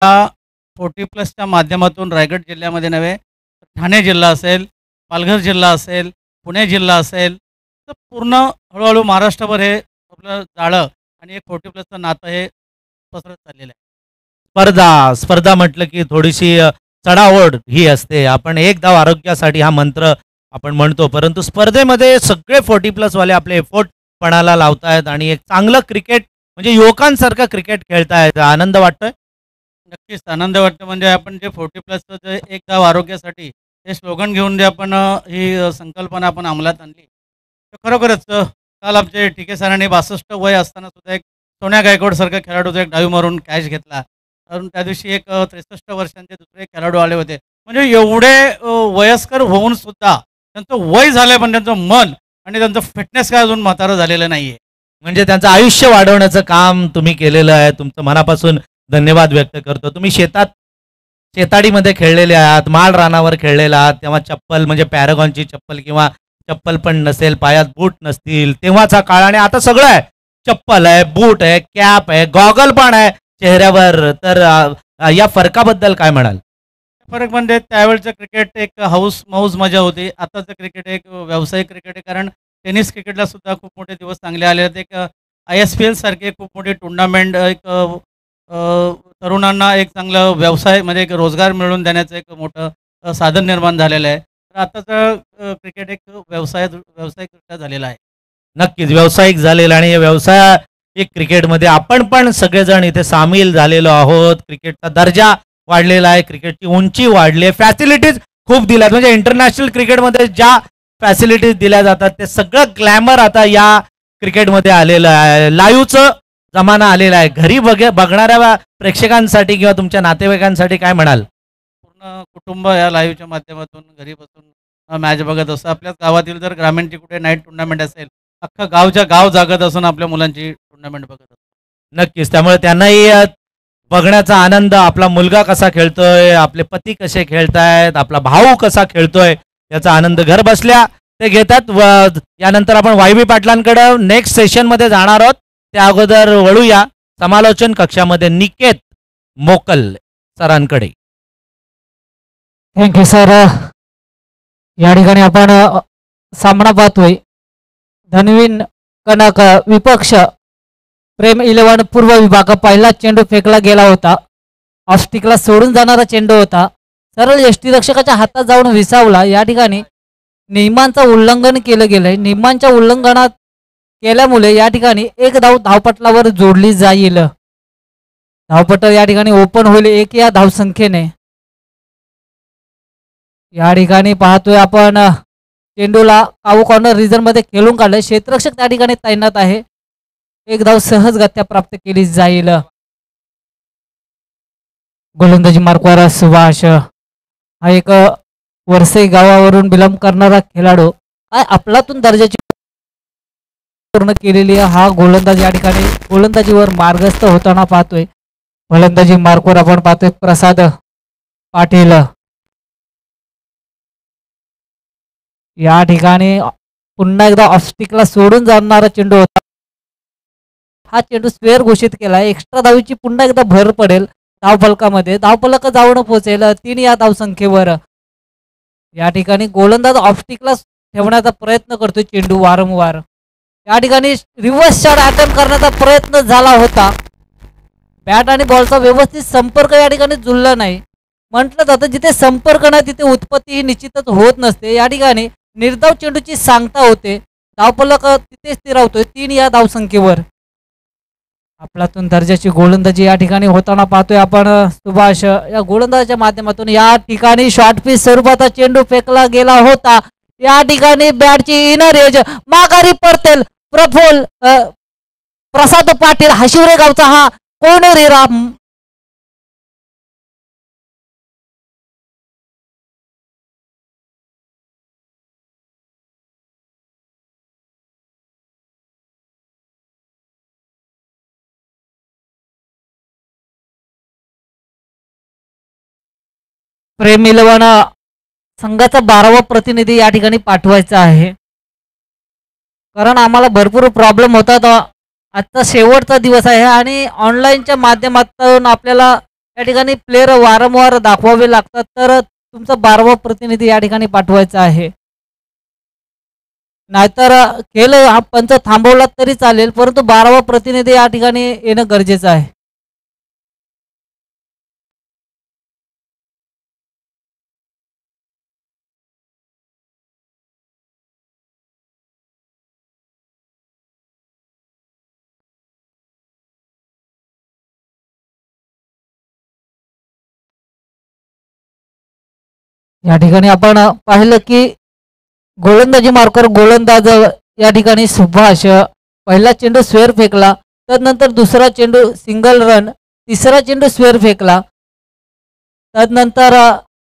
40+ माध्यमातून रायगड जिल्ह्यामध्ये नव्हे, ठाणे जिल्हा असेल, पालघर जिल्हा असेल, पुणे जिल्हा असेल, तर पूर्ण हळूहळू महाराष्ट्रभर हे आपलं जाळं आणि एक 40+चं नातं हे पसरत चाललेलं आहे. स्पर्धा स्पर्धा म्हटलं की थोडीशी चढाओढ ही असते. आपण एक धाव आरोग्यासाठी हा मंत्र आपण म्हणतो, परंतु स्पर्धेमध्ये सगळे 40+ वाले आपले एफोर्ट पणाला लावतायत आणि एक चांगलं क्रिकेट म्हणजे युवकांसारखं क्रिकेट खेळतायत. आनंद वाटतोय. नक्कीच आनंद वाटतो. म्हणजे आपण जे 40+चं जे एक गाव आरोग्यासाठी हे स्लोगन घेऊन जे आपण ही संकल्पना आपण अंमलात आणली, तर खरोखरच काल आमचे टिके सरांनी 62 वय असताना सुद्धा एक सोन्या गायकवाडसारख्या खेळाडूचा एक डाईव्ह मारून कॅच घेतला. कारण त्या दिवशी एक 63 वर्षांचे दुसरे खेळाडू आले होते. म्हणजे एवढे वयस्कर होऊन सुद्धा त्यांचं वय झालंय, पण त्यांचं मन आणि त्यांचं फिटनेस काय अजून म्हातारं झालेलं नाहीये. म्हणजे त्यांचं आयुष्य वाढवण्याचं काम तुम्ही केलेलं आहे. तुमचं मनापासून धन्यवाद व्यक्त करतो. तुम्ही शेताडीमध्ये खेळलेले आहात, माळ रानावर खेळलेले आहात, तेव्हा चप्पल म्हणजे पॅरागॉनची चप्पल किंवा चप्पल पण नसेल, पायात बूट नसतील, तेव्हाचा काळ आणि आता सगळं आहे. चप्पल आहे, बूट आहे, कॅप आहे, गॉगल पण आहे चेहऱ्यावर. तर या फरकाबद्दल काय म्हणाल? फरक म्हणजे त्यावेळचं क्रिकेट एक मौज मजा होती. आताचं क्रिकेट एक व्यावसायिक क्रिकेट आहे. कारण टेनिस क्रिकेटला सुद्धा खूप मोठे दिवस चांगले आले आहेत. एक ISPL सारखे खूप मोठी टुर्नामेंट एक तरुणांना एक चांगलं व्यवसाय म्हणजे एक रोजगार मिळवून देण्याचं एक मोठं साधन निर्माण झालेलं आहे. तर आताचं क्रिकेट एक व्यावसायिकरित्या झालेला आहे. नक्कीच व्यावसायिक झालेला आणि या व्यवसायिक क्रिकेटमध्ये आपण पण सगळेजण इथे सामील झालेलो आहोत. क्रिकेटचा दर्जा वाढलेला आहे, क्रिकेटची उंची वाढली आहे, फॅसिलिटीज खूप दिल्यात. म्हणजे इंटरनॅशनल क्रिकेटमध्ये ज्या फॅसिलिटीज दिल्या जातात ते सगळं ग्लॅमर आता या क्रिकेटमध्ये आलेलं आहे. लाईव्हचं जमाना आलेला आहे. घरी बघणाऱ्या प्रेक्षकांसाठी किंवा तुमच्या नातेवाईकांसाठी काय म्हणाल? पूर्ण कुटुंब या लाईव्हच्या माध्यमातून घरी बसून मॅच बघत असतं. आपल्याच गावातील जर ग्रामीणची कुठे नाईट टुर्नामेंट असेल, अख्खं गावच्या गाव जागत असून आपल्या मुलांची टुर्नामेंट बघत असतो. नक्कीच. त्यामुळे त्यांनाही बघण्याचा आनंद, आपला मुलगा कसा खेळतोय, आपले पती कसे खेळतायत, आपला भाऊ कसा खेळतोय, याचा आनंद घर बसल्या ते घेतात. यानंतर आपण वाय पाटलांकडे नेक्स्ट सेशनमध्ये जाणार आहोत. त्या अगोदर वळूया समालोचन कक्षामध्ये निकेत मोकल सरांकडे. Thank you sir. या ठिकाणी आपण सामना पाहतोय. धनवीन कनक विपक्ष प्रेम 11 पूर्व विभाग. पहिला चेंडू फेकला गेला होता. ऑफस्टिकला सोडून जाणारा चेंडू होता. सरळ यष्टीरक्षकाच्या हातात जाऊन विसावला. या ठिकाणी नियमांचं उल्लंघन केलं गेलंय. नियमांच्या उल्लंघनात केल्यामुळे या ठिकाणी एक धाव धावपटलावर जोडली जाईल. धावपट या ठिकाणी ओपन होईल 1 या धावसंख्येने. या ठिकाणी पाहतोय आपण चेंडूला काऊ कॉर्नर रिजन मध्ये खेळून काढलं. क्षेत्ररक्षक त्या ठिकाणी तैनात आहे. एक धाव सहजगत्या प्राप्त केली जाईल. गोलंदाजी मार्कवर सुभाष. हा एक वरसे गावावरून बिलॉंग करणारा खेळाडू. काय अफलातून दर्जाची पूर्ण केलेली हा गोलंदाज या ठिकाणी गोलंदाजीवर मार्गस्थ होताना पाहतोय. गोलंदाजी मार्कवर आपण पाहतोय प्रसाद पाटील. या ठिकाणी पुन्हा एकदा ऑफस्टिकला सोडून जाणारा चेंडू होता. हा चेंडू स्क्वेअर घोषित केला. एक्स्ट्रा धावीची पुन्हा एकदा भर पडेल धावफलकामध्ये. धावफलक जाऊन पोहोचेल 3 या धावसंख्येवर. या ठिकाणी गोलंदाज ऑफस्टिकला ठेवण्याचा प्रयत्न करतोय चेंडू वारंवार. या ठिकाणी रिव्हर्स शॉट अटेम्प्ट करण्याचा प्रयत्न झाला होता. बॅट आणि बॉलचा व्यवस्थित संपर्क या ठिकाणी जुळला नाही. म्हटलं जातं जिथे संपर्क नाही तिथे उत्पत्ती ही निश्चितच होत नसते. या ठिकाणी निर्धाव चेंडूची सांगता होते. धावफलक तिथे स्थिरावतोय 3 या धावसंख्येवर. आपल्यातून दर्जाची गोलंदाजी या ठिकाणी होताना पाहतोय आपण सुभाष. या गोलंदाजाच्या माध्यमातून या ठिकाणी शॉर्ट पिच स्वरूपाचा चेंडू फेकला गेला होता. या ठिकाणी बॅटची इनर एज माघारी परतेल प्रसाद पाटील हशिवरे गावचा हा कोणेरी राम. प्रेम 11 संघाचा 12वा प्रतिनिधी या ठिकाणी पाठवायचा आहे. कारण आम्हाला भरपूर प्रॉब्लेम होतात. आजचा शेवटचा दिवस आहे आणि ऑनलाईनच्या माध्यमातून आपल्याला या ठिकाणी प्लेयर वारंवार दाखवावे लागतात, तर तुमचा 12वा प्रतिनिधी या ठिकाणी पाठवायचा आहे. नाहीतर खेळ हा पंच थांबवला तरी चालेल, परंतु 12वा प्रतिनिधी या ठिकाणी येणं गरजेचं आहे. या ठिकाणी आपण पाहिलं की गोलंदाजी मार्कर गोलंदाज या ठिकाणी सुभाष पहिला चेंडू स्क्वेअर फेकला, तदनंतर दुसरा चेंडू सिंगल रन, तिसरा चेंडू स्क्वेअर फेकला, तदनंतर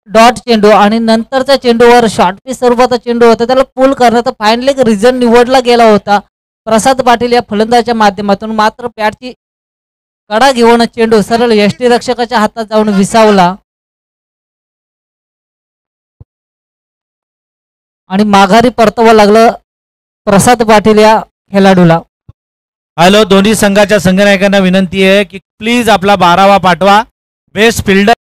डॉट चेंडू आणि नंतरच्या चेंडूवर शॉर्ट पिच स्वरूपाचा चेंडू होता, त्याला पुल करण्याचा फायनली एक रिझन निवडला गेला होता प्रसाद पाटील या फलंदाजाच्या माध्यमातून. मात्र पॅडची कडा घेऊन चेंडू सरळ यष्टीरक्षकाच्या हातात जाऊन विसावला आणि माघारी परतावं लागलं प्रसाद पाटील या खेळाडूला. हॅलो, दोन्ही संघाच्या संघनायकांना विनंती आहे की प्लीज आपला 12वा पाठवा. बेस्ट फिल्डर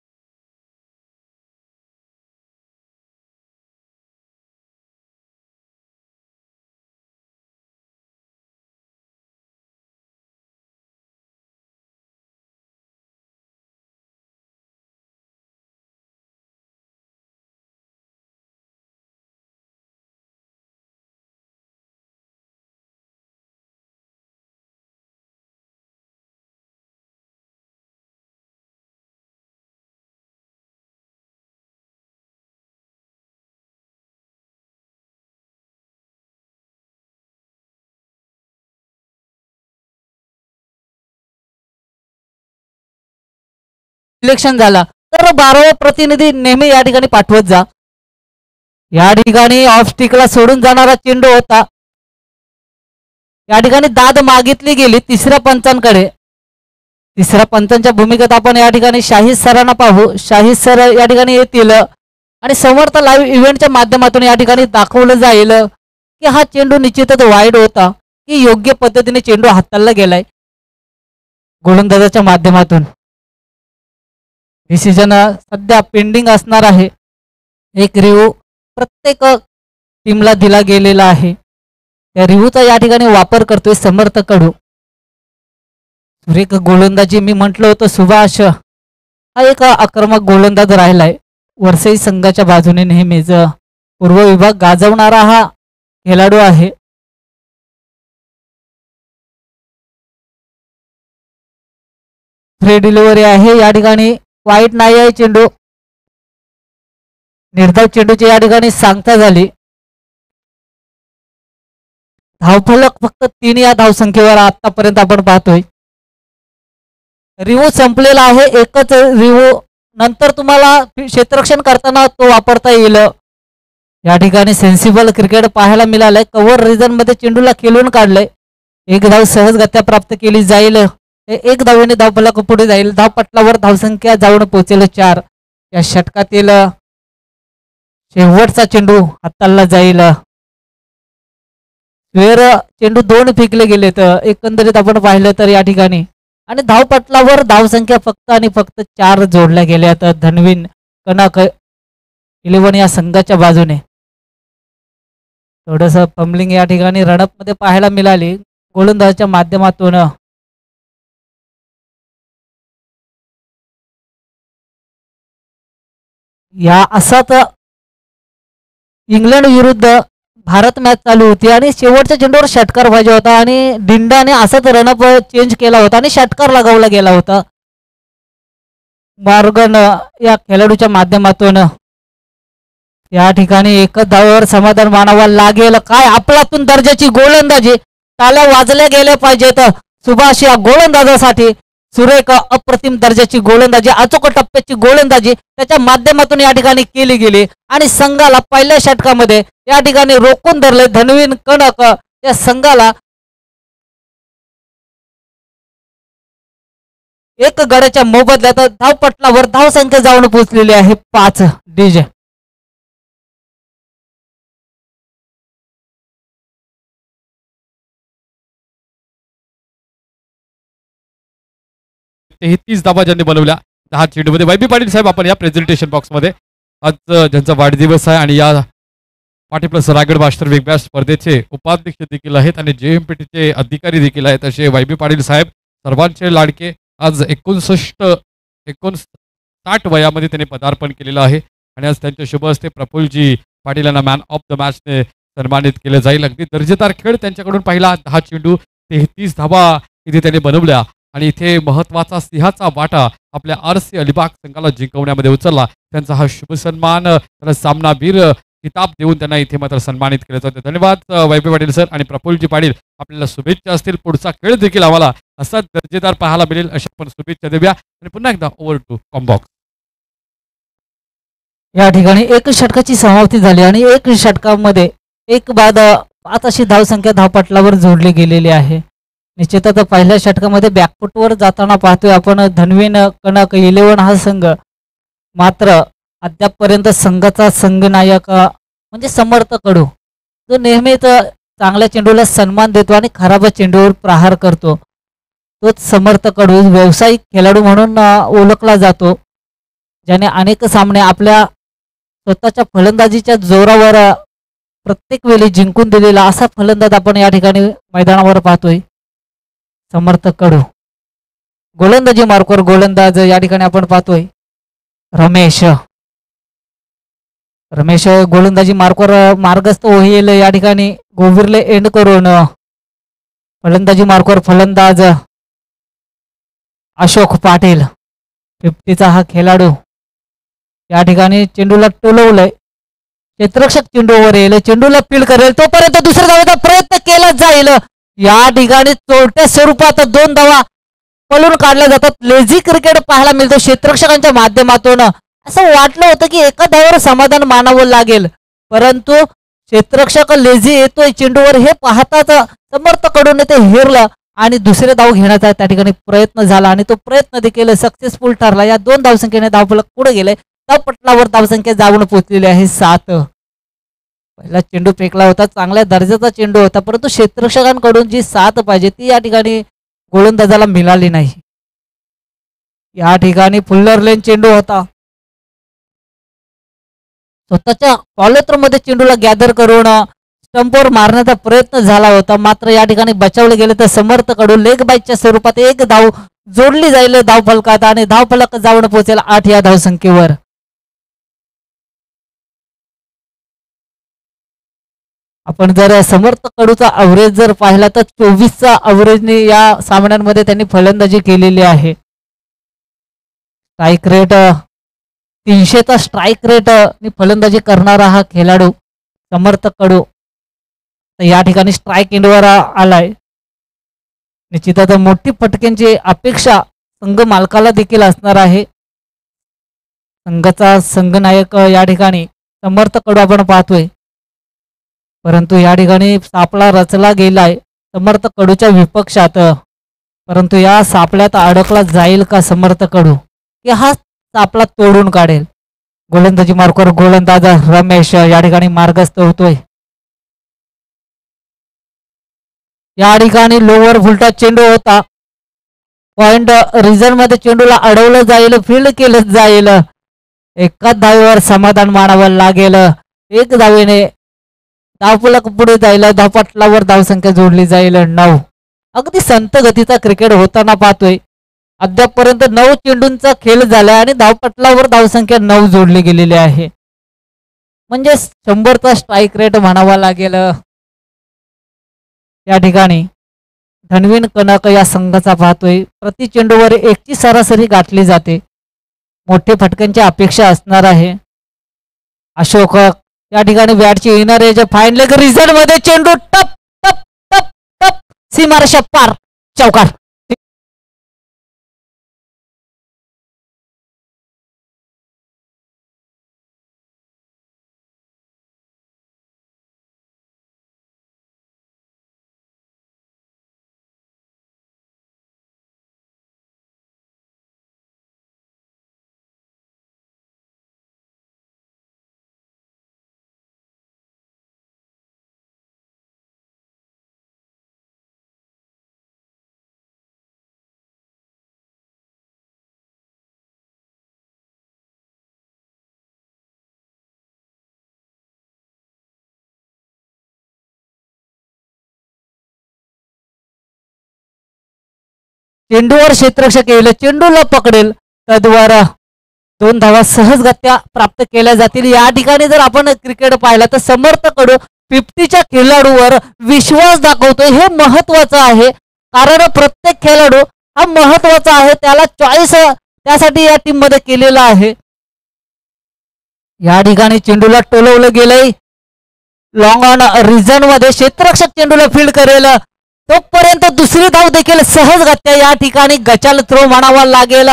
सिलेक्शन झाला तर 12वा प्रतिनिधी नेहमी या ठिकाणी पाठवत जा. या ठिकाणी ऑफ स्टिकला सोडून जाणारा चेंडू होता. या ठिकाणी दाद मागितली गेली तिसऱ्या पंचांकडे. तिसऱ्या पंचांच्या भूमिकेत आपण या ठिकाणी शाहीद सरांना पाहू. शाहीद सर या ठिकाणी येतील आणि समर्थ लाईव्ह इव्हेंटच्या माध्यमातून या ठिकाणी दाखवलं जाईल की हा चेंडू निश्चितच वाईड होता की योग्य पद्धतीने चेंडू हाताळला गेलाय गोलंदाजाच्या माध्यमातून. डिसिजन सध्या पेंडिंग असणार आहे. एक रिव्ह्यू प्रत्येक टीमला दिला गेलेला आहे. त्या रिव्ह्यूचा या ठिकाणी वापर करतोय समर्थ कडू. सुरेख गोलंदाजी मी म्हटलं होतं सुभाष हा एक आक्रमक गोलंदाज राहिलाय. वरसई संघाच्या बाजूने नेहमीच पूर्व विभाग गाजवणारा हा खेळाडू आहे. फ्री डिलिव्हरी आहे या ठिकाणी. वाईट नाही आहे चेंडू. निर्धाव चेंडूची या ठिकाणी सांगता झाली. धावफलक फक्त 3 या धावसंख्येवर आतापर्यंत आपण पाहतोय. रिव्ह्यू संपलेला आहे. एकच रिव्ह्यू नंतर तुम्हाला क्षेत्ररक्षण करताना तो वापरता येईल. या ठिकाणी सेन्सिबल क्रिकेट पाहायला मिळालंय. कव्हर रिजन मध्ये चेंडूला खेळून काढलंय. एक धाव सहजगत्या प्राप्त केली जाईल. एक धावेने धावफलक पुढे जाईल. धावपटलावर धावसंख्या जाऊन पोहोचेल 4. या षटकातील शेवटचा चेंडू हाताळला जाईल. स्क्वेअर चेंडू 2 फेकले गेलेत एकंदरीत आपण पाहिलं तर या ठिकाणी. आणि धावपटलावर धावसंख्या फक्त आणि फक्त 4 जोडल्या गेल्यात धनवीन कनक 11 या संघाच्या बाजूने. थोडस फंबलिंग या ठिकाणी रनअप मध्ये पाहायला मिळाली गोलंदाजाच्या माध्यमातून. या असाच इंग्लंड विरुद्ध भारत मॅच चालू होती आणि शेवटच्या चेंडूवर षटकार पाहिजे होता आणि डिंडाने असाच रनअप चेंज केला होता आणि षटकार लगावला गेला होता. मॉर्गन या खेळाडूच्या माध्यमातून या ठिकाणी एकच धावेवर समाधान मानावा लागेल. काय आपलातून दर्जाची गोलंदाजी. टाळ्या वाजल्या गेल्या पाहिजेत सुभाष या गोलंदाजासाठी. सुरेख अप्रतिम दर्जाची गोलंदाजी, अचूक टप्प्याची गोलंदाजी त्याच्या माध्यमातून या ठिकाणी केली गेली आणि संघाला पहिल्या षटकामध्ये या ठिकाणी रोखून धरले धनवीन कणक. या संघाला एक गड्याच्या मोबदल्यात धावपटलावर धावसंख्या जाऊन पोहोचलेली आहे 5. डीजे 33 धावा ज्यांनी बनवल्या 10 चेंडूमध्ये वैभी पाटील साहेब आपण या प्रेझेंटेशन बॉक्समध्ये आज ज्यांचा वाढदिवस आहे आणि या पाटी plus Raigad master big Bash स्पर्धेचे उपाध्यक्ष देखील आहेत आणि JMPTचे अधिकारी देखील आहेत असे वैभी पाटील साहेब सर्वांचे लाडके आज 59 वयामध्ये त्यांनी पदार्पण केलेलं आहे आणि आज त्यांच्या शुभ हस्ते प्रफुल्लजी पाटील यांना मॅन ऑफ द मॅचने सन्मानित केले जाईल. अगदी दर्जेदार खेळ त्यांच्याकडून पहिला 10 चेंडू 33 धावा इथे त्यांनी बनवल्या आणि इथे महत्वाचा सिंहाचा वाटा आपल्या RC अलिबाग संघाला जिंकवण्यामध्ये उचलला. त्यांचा हा शुभ सन्मान त्याला सामनावीर किताब देऊन त्यांना इथे मात्र सन्मानित केलं जातं. धन्यवाद वैभव पाटील सर आणि प्रफुल्लजी पाटील. आपल्याला शुभेच्छा असतील. पुढचा खेळ देखील आम्हाला असाच दर्जेदार पाहायला मिळेल अशा आपण शुभेच्छा देऊया आणि पुन्हा एकदा ओव्हर टू कॉम्बॉक्स. या ठिकाणी एक षटकाची समाप्ती झाली आणि एक षटकामध्ये एक बाद 5 अशी धावसंख्या धावपटलावर जोडली गेलेली आहे. निश्चितच पहिल्या षटकामध्ये बॅकफुटवर जाताना पाहतोय आपण धनवीन कनक 11 हा संघ. मात्र अद्यापपर्यंत संघाचा संघनायक म्हणजे समर्थ कडू जो नेहमीच चांगल्या चेंडूला सन्मान देतो आणि खराब चेंडूवर प्रहार करतो तोच समर्थ कडू व्यावसायिक खेळाडू म्हणून ओळखला जातो, ज्याने अनेक सामने आपल्या स्वतःच्या फलंदाजीच्या जोरावर प्रत्येक वेळी जिंकून दिलेला असा फलंदाज आपण या ठिकाणी मैदानावर पाहतोय. समर्थ कडू गोलंदाजी मार्कवर गोलंदाज या ठिकाणी आपण पाहतोय रमेश गोलंदाजी मार्कवर मार्गस्थ होईल. या ठिकाणी गोविरले एंड करून फलंदाजी मार्कवर फलंदाज अशोक पाटील 50चा हा खेळाडू या ठिकाणी चेंडूला टोलवलंय. क्षेत्ररक्षक चेंडूवर येईल, चेंडूला फील्ड करेल, तोपर्यंत दुसऱ्या धावेचा प्रयत्न केला जाईल. या ठिकाणी चोरट्या स्वरूपात 2 धावा पळून काढल्या जातात. लेझी क्रिकेट पाहायला मिळतो क्षेत्ररक्षकांच्या माध्यमातून. असं वाटलं होतं की एका धावेवर समाधान मानावं लागेल, परंतु क्षेत्ररक्षक लेझी येतोय चेंडूवर हे पाहताच समर्थ कडून ते हेरलं आणि दुसरे धाव घेण्याचा त्या ठिकाणी प्रयत्न झाला आणि तो प्रयत्न देखील सक्सेसफुल ठरला. या 2 धावसंख्येने धावफलक पुढे गेले. धावपटलावर धावसंख्या जाऊन पोहोचलेली आहे 7. पहिला चेंडू फेकला होता, चांगल्या दर्जाचा चेंडू होता, परंतु क्षेत्ररक्षकांकडून जी 7 पाहिजे ती या ठिकाणी गोलंदाजाला मिळाली नाही. या ठिकाणी फुल्लर लेन चेंडू होता, स्वतःच्या फॉलोथ्रोमध्ये चेंडूला गॅदर करून स्टंपवर मारण्याचा प्रयत्न झाला होता, मात्र या ठिकाणी बचावले गेले तर समर्थ कडून लेग बाईकच्या स्वरूपात एक धाव जोडली जाईल धाव फलकात आणि धाव फलक जाऊन पोहोचेल 8 या धावसंख्येवर. आपण जर समर्थ कडूचा अवरेज जर पाहिला तर 24चा अवरेजने या सामन्यांमध्ये त्यांनी फलंदाजी केलेली आहे. स्ट्राईक रेट 300चा स्ट्राईक रेट फलंदाजी करणारा हा खेळाडू समर्थ कडू या ठिकाणी स्ट्राईक एंडवर आलाय. निश्चितच मोठी फटक्यांची अपेक्षा संघ मालकाला देखील असणार आहे. संघाचा संघनायक या ठिकाणी समर्थ कडू आपण पाहतोय, परंतु या ठिकाणी सापळा रचला गेलाय समर्थ कडूच्या विपक्षात, परंतु या सापळ्यात अडकला जाईल का समर्थ कडू की हा सापळा तोडून काढेल. गोलंदाजी मार्कवर गोलंदाज रमेश या ठिकाणी मार्गस्थ होतोय. या ठिकाणी लोअर फुलटा चेंडू होता, पॉइंट रिझन मध्ये चेंडूला अडवलं जाईल, फील्ड केलं जाईल. एकाच धावेवर समाधान मानावं लागेल. एक धावेने धावफलक पुढे जाईल, धावपटलावर धावसंख्या जोडली जाईल 9. अगदी संत गतीचा क्रिकेट होताना पाहतोय. अद्यापपर्यंत 9 चेंडूंचा खेळ झाला आणि धावपटलावर धावसंख्या 9 जोडली गेलेली आहे. म्हणजे 100चा स्ट्राईक रेट म्हणावा लागेल. या ठिकाणी धनवीन कनक या संघाचा पाहतोय. प्रति चेंडूवर 1ची सरासरी गाठली जाते. मोठे फटक्यांची अपेक्षा असणार आहे. अशोक या ठिकाणी बॅटची inner edge fine leg result मध्ये चेंडू टप टप टप टप सीमारेषा पार चौकार. चेंडूवर क्षेत्ररक्षक येईल, चेंडूला पकडेल, तद्वारा 2 धावा सहजगत्या प्राप्त केल्या जातील. या ठिकाणी जर आपण क्रिकेट पाहिला तर समर्थकडून 50च्या खेळाडूवर विश्वास दाखवतोय. हे महत्वाचं आहे, कारण प्रत्येक खेळाडू हा महत्वाचा आहे, त्याला चॉईस त्यासाठी या टीम मध्ये केलेला आहे. या ठिकाणी चेंडूला टोलवलं गेलंय. लॉंग ऑन रिझन मध्ये क्षेत्ररक्षक चेंडूला फील्ड करेल, तोपर्यंत दुसरी धाव देखील सहजगत्या या ठिकाणी गचाल थ्रो म्हणावा लागेल.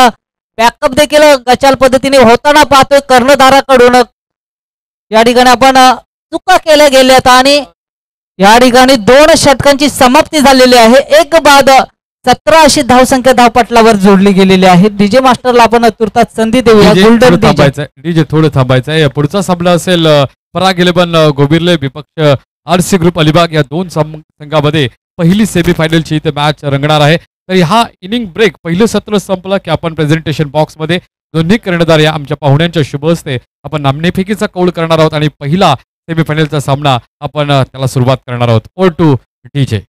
बॅकअप देखील गचाल पद्धतीने होताना पाहतोय कर्णधाराकडून. या ठिकाणी आपण चुका केल्या गेल्यात आणि या ठिकाणी 2 षटकांची समाप्ती झालेली आहे. एक बाद 17 अशी धावसंख्या धावपटलावर जोडली गेलेली आहे. डीजे मास्टरला आपण तुर्तास संधी देऊया. गोल्डन डीजे थोडं थांबायचं आहे. पुढचा सामना असेल पराग 11 गोबिर्ले विपक्ष आरसी ग्रुप अलिबाग. या 2 संघामध्ये पहिली सेमीफायनलची इथे मॅच रंगणार आहे. तर हा इनिंग ब्रेक पहिलं सत्र संपलं की आपण प्रेझेंटेशन बॉक्समध्ये दोन्ही कर्णधार या आमच्या पाहुण्यांच्या शुभ हस्ते आपण नाणेफेकीचा कौल करणार आहोत आणि पहिला सेमीफायनलचा सामना आपण त्याला सुरुवात करणार आहोत. Over two DJ.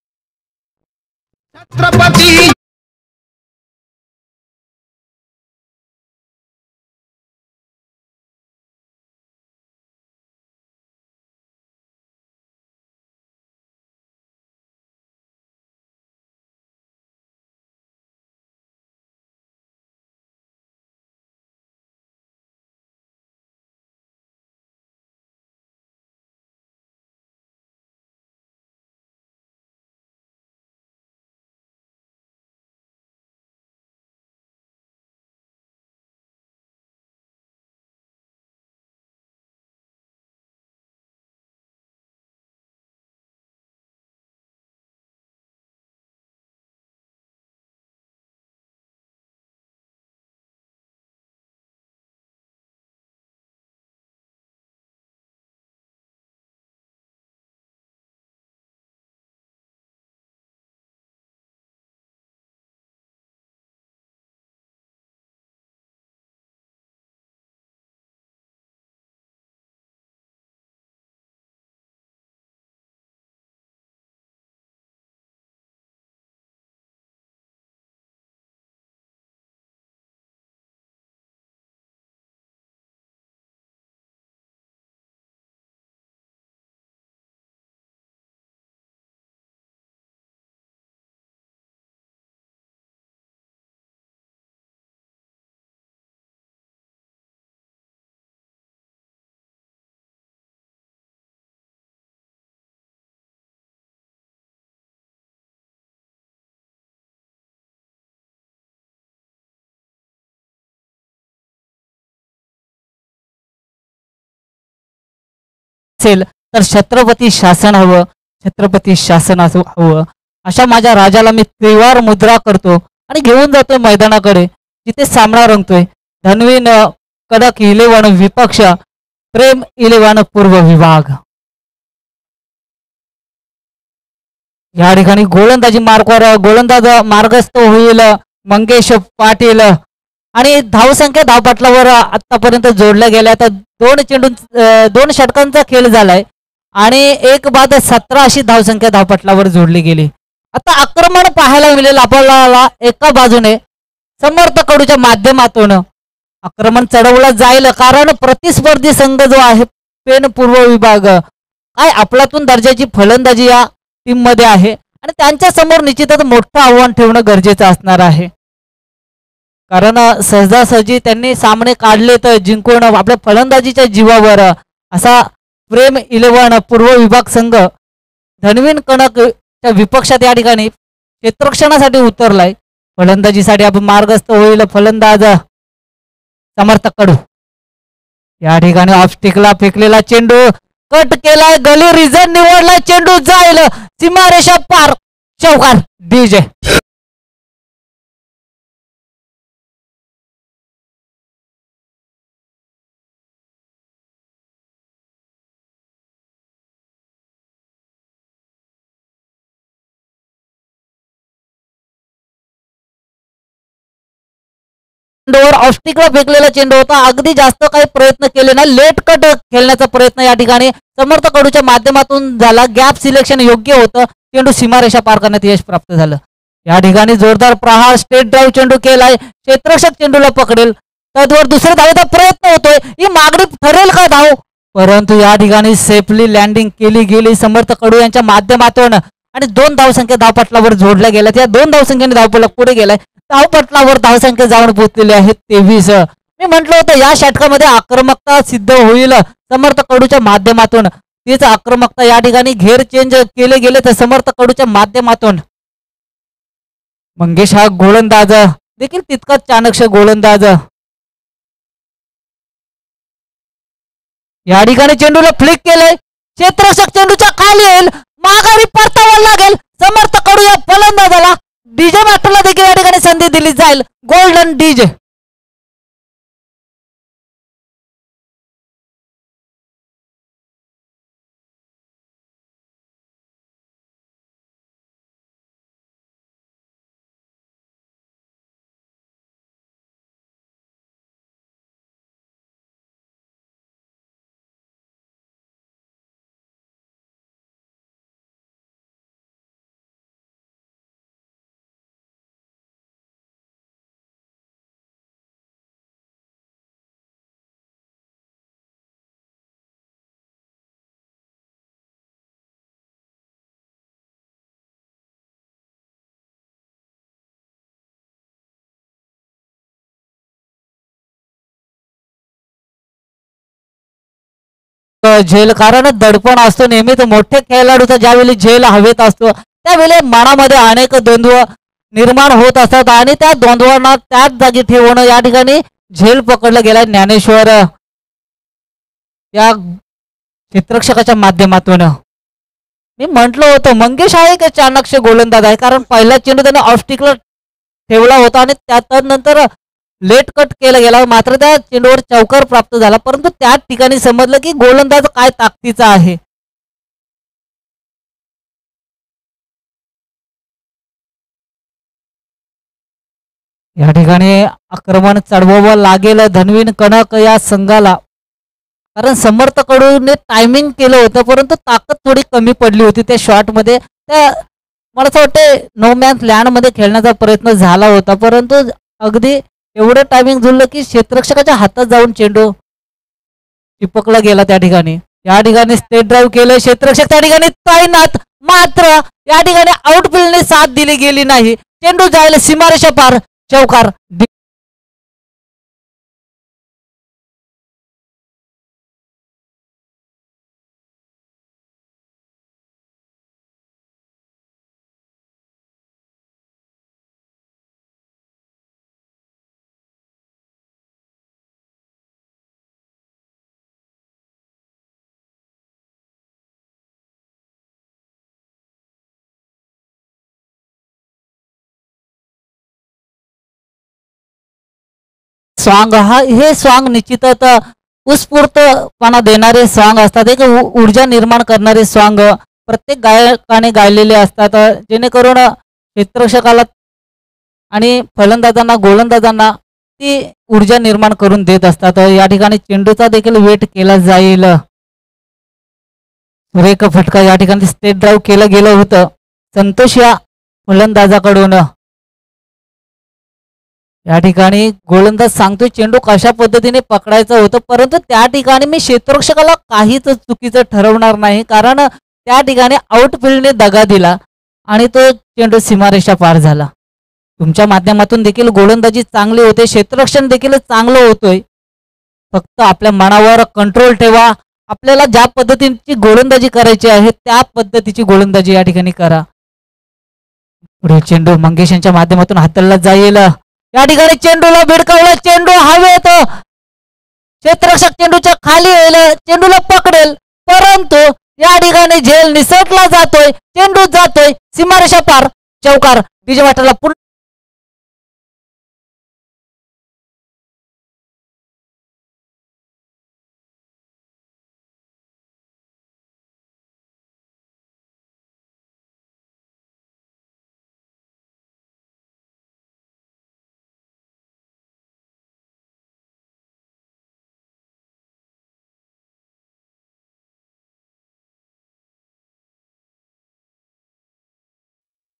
असेल तर छत्रपती शासन हवं, छत्रपती शासन हवं अशा माझ्या राजाला मी त्रिवार मुद्रा करतो आणि घेऊन जातोय मैदानाकडे जिथे सामना रंगतोय. धन्वीन कडक 11 विपक्ष, प्रेम 11 पूर्व विभाग. या ठिकाणी गोलंदाजी मार्कवर गोलंदाज मार्गस्थ होईल मंगेश पाटील आणि धावसंख्या धावपटलावर आतापर्यंत जोडल्या गेल्या. तर 2 षटकांचा खेळ झालाय आणि एक बाद 17 अशी धावसंख्या धावपटलावर जोडली गेली. आता आक्रमण पाहायला मिळेल आपल्याला. एका बाजूने समर्थकडूच्या माध्यमातून आक्रमण चढवलं जाईल, कारण प्रतिस्पर्धी संघ जो आहे पेन पूर्व विभाग काय आपल्यातून दर्जाची फलंदाजी या टीम मध्ये आहे आणि त्यांच्या समोर निश्चितच मोठं आव्हान ठेवणं गरजेचं असणार आहे. कारण सहजासहजी त्यांनी सामने काढले तर जिंकून आपल्या फलंदाजीच्या जीवावर असा प्रेम 11 पूर्व विभाग संघ धनवीन कणकच्या विपक्षात या ठिकाणी क्षेत्ररक्षणासाठी उतरलाय. फलंदाजीसाठी आपण मार्गस्थ होईल फलंदाज समर्थक कडू. या ठिकाणी ऑफस्टिकला फेकलेला चेंडू कट केलाय, गली रिझन निवडलाय, चेंडू जाईल सीमारेषा पार. चौकार डीजे. चेंडूवर ऑफस्टिकला फेकलेला चेंडू होता. अगदी जास्त काही प्रयत्न केले नाही. लेट कट खेळण्याचा प्रयत्न या ठिकाणी समर्थकडूच्या माध्यमातून झाला. गॅप सिलेक्शन योग्य होतं. चेंडू सीमारेषा पार करण्यात यश प्राप्त झालं. या ठिकाणी जोरदार प्रहार स्टेट ड्राईव्ह चेंडू केलाय, क्षेत्ररक्षक चेंडूला पकडेल, तद्वर दुसऱ्या धावेचा प्रयत्न होतोय, ही मागणी ठरेल का धाव, परंतु या ठिकाणी सेफली लँडिंग केली गेली समर्थ कडू यांच्या माध्यमातून आणि 2 धावसंख्या धावपटलावर जोडल्या गेल्या. त्या 2 धावसंख्येने धावपटला पुढे गेलाय. धावपटलावर धावसंख्या जाऊन पोहोचलेली आहे 23. मी म्हटलं होतं या षटकामध्ये आक्रमकता सिद्ध होईल समर्थ कडूच्या माध्यमातून. तीच आक्रमकता या ठिकाणी घेर चेंज केले गेले तर समर्थ कडूच्या माध्यमातून. मंगेश हा गोलंदाज देखील तितकाच चाणक्य गोलंदाज. या ठिकाणी चेंडूला फ्लिक केलंय, क्षेत्ररक्षक चेंडूच्या खाली येईल, माघारी परतावा लागेल समर्थ कडू या फलंदाजाला. डीजे मास्टरला देखील या ठिकाणी संधी दिली जाईल. Golden DJ. झेल कारण दडपण असतो नेहमीच मोठे खेळाडूचा ज्यावेळी झेल हवेत असतो त्यावेळी मनामध्ये अनेक द्वंद्व निर्माण होत असतात आणि त्या द्वंद्वांना त्याच जागी ठेवणं या ठिकाणी झेल पकडला गेला ज्ञानेश्वर या क्षेत्ररक्षकाच्या माध्यमातून. मी म्हटलं होतं मंगेश हा एक चाणक्य गोलंदाज आहे कारण पहिला चेंडू त्याने ऑफस्टिकला ठेवला होता आणि त्यानंतर लेट कट केला गेला, मात्र त्या चेंडूवर चौकार प्राप्त झाला, परंतु त्याच ठिकाणी समजलं की गोलंदाज काय ताकदीचा आहे. या ठिकाणी आक्रमण चढवावं लागेल धनवीन कणक या संघाला कारण समर्थ कडूने टायमिंग केलं होतं परंतु ताकद थोडी कमी पडली होती त्या शॉटमध्ये. त्या मला असं वाटतं नो मॅन लँडमध्ये खेळण्याचा प्रयत्न झाला होता परंतु अगदी एवढं टायमिंग जुळलं की क्षेत्ररक्षकाच्या हातात जाऊन चेंडू चिपकला गेला त्या ठिकाणी. या ठिकाणी स्टेट ड्राईव्ह केलं क्षेत्ररक्षक त्या ठिकाणी तैनात, मात्र या ठिकाणी आउटफील्डने साथ दिली गेली नाही. चेंडू जायला सीमारेषा पार, चौकार. सॉन्ग हे सॉन्ग निश्चितच उत्स्फूर्तपणा देणारे सॉन्ग असतात, एक ऊर्जा निर्माण करणारे सॉन्ग प्रत्येक गायकाने गायलेले असतात जेणेकरून क्षेत्ररक्षकाला आणि फलंदाजांना गोलंदाजांना ती ऊर्जा निर्माण करून देत असतात. या ठिकाणी चेंडूचा देखील वेट केला जाईल. सुरेख फटका या ठिकाणी स्टेट ड्राईव्ह केलं गेलं होतं संतोष या फलंदाजाकडून. या ठिकाणी गोलंदाज सांगतोय चेंडू कशा पद्धतीने पकडायचं होतं परंतु त्या ठिकाणी मी क्षेत्ररक्षकाला काहीच चुकीचं ठरवणार नाही कारण त्या ठिकाणी आउटफील्डने दगा दिला आणि तो चेंडू सीमारेषा पार झाला. तुमच्या माध्यमातून देखील गोलंदाजी चांगली होते, क्षेत्ररक्षण देखील चांगलं होतोय, फक्त आपल्या मनावर कंट्रोल ठेवा. आपल्याला ज्या पद्धतीची गोलंदाजी करायची आहे त्या पद्धतीची गोलंदाजी या ठिकाणी करा. पुढे चेंडू मंगेश यांच्या माध्यमातून हाताळला जाईल. या ठिकाणी चेंडूला भिडकावला, चेंडू हवेत, क्षेत्ररक्षक चेंडूच्या खाली येईल, चेंडूला पकडेल परंतु या ठिकाणी झेल निसटला जातोय, चेंडू जातोय सीमारेषा पार, चौकार. डीजे वाटाला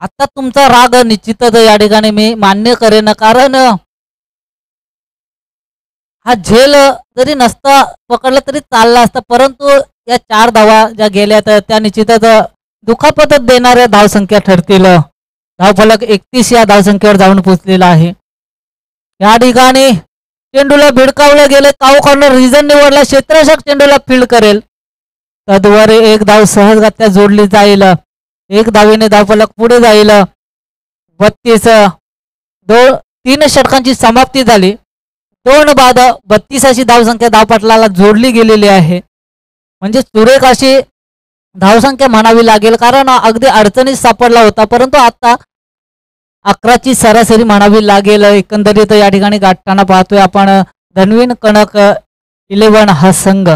आता तुमचा राग निश्चितच या ठिकाणी मी मान्य करेन, कारण हा झेल जरी नसता पकडला तरी चालला असता, परंतु या 4 धावा ज्या गेल्या तर त्या निश्चितच दुखापत देणाऱ्या धावसंख्या ठरतील. धावफलक 31 या धावसंख्येवर जाऊन पोहोचलेला आहे. या ठिकाणी चेंडूला भिडकावलं गेलं, काऊ कॉर्नर रिझन निवडला, क्षेत्ररक्षक चेंडूला फील्ड करेल, तद्वारे एक धाव सहजगत्या जोडली जाईल. 1 धावेने धावफलक पुढे जाईल. 32 3 षटकांची समाप्ती झाली. 2 बाद 32 अशी धावसंख्या धावपटलाला जोडली गेलेली आहे. म्हणजे सुरेख अशी धावसंख्या म्हणावी लागेल, कारण अगदी अडचणीत सापडला होता, परंतु आता 11ची सरासरी म्हणावी लागेल. एकंदरीत या ठिकाणी गाठताना पाहतोय आपण धनवीन कणक 11 हा संघ.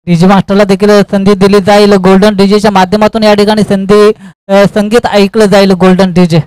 डीजे मास्टरला देखील संधी दिली जाईल. गोल्डन डीजेच्या माध्यमातून या ठिकाणी संगीत ऐकलं जाईल. गोल्डन डीजे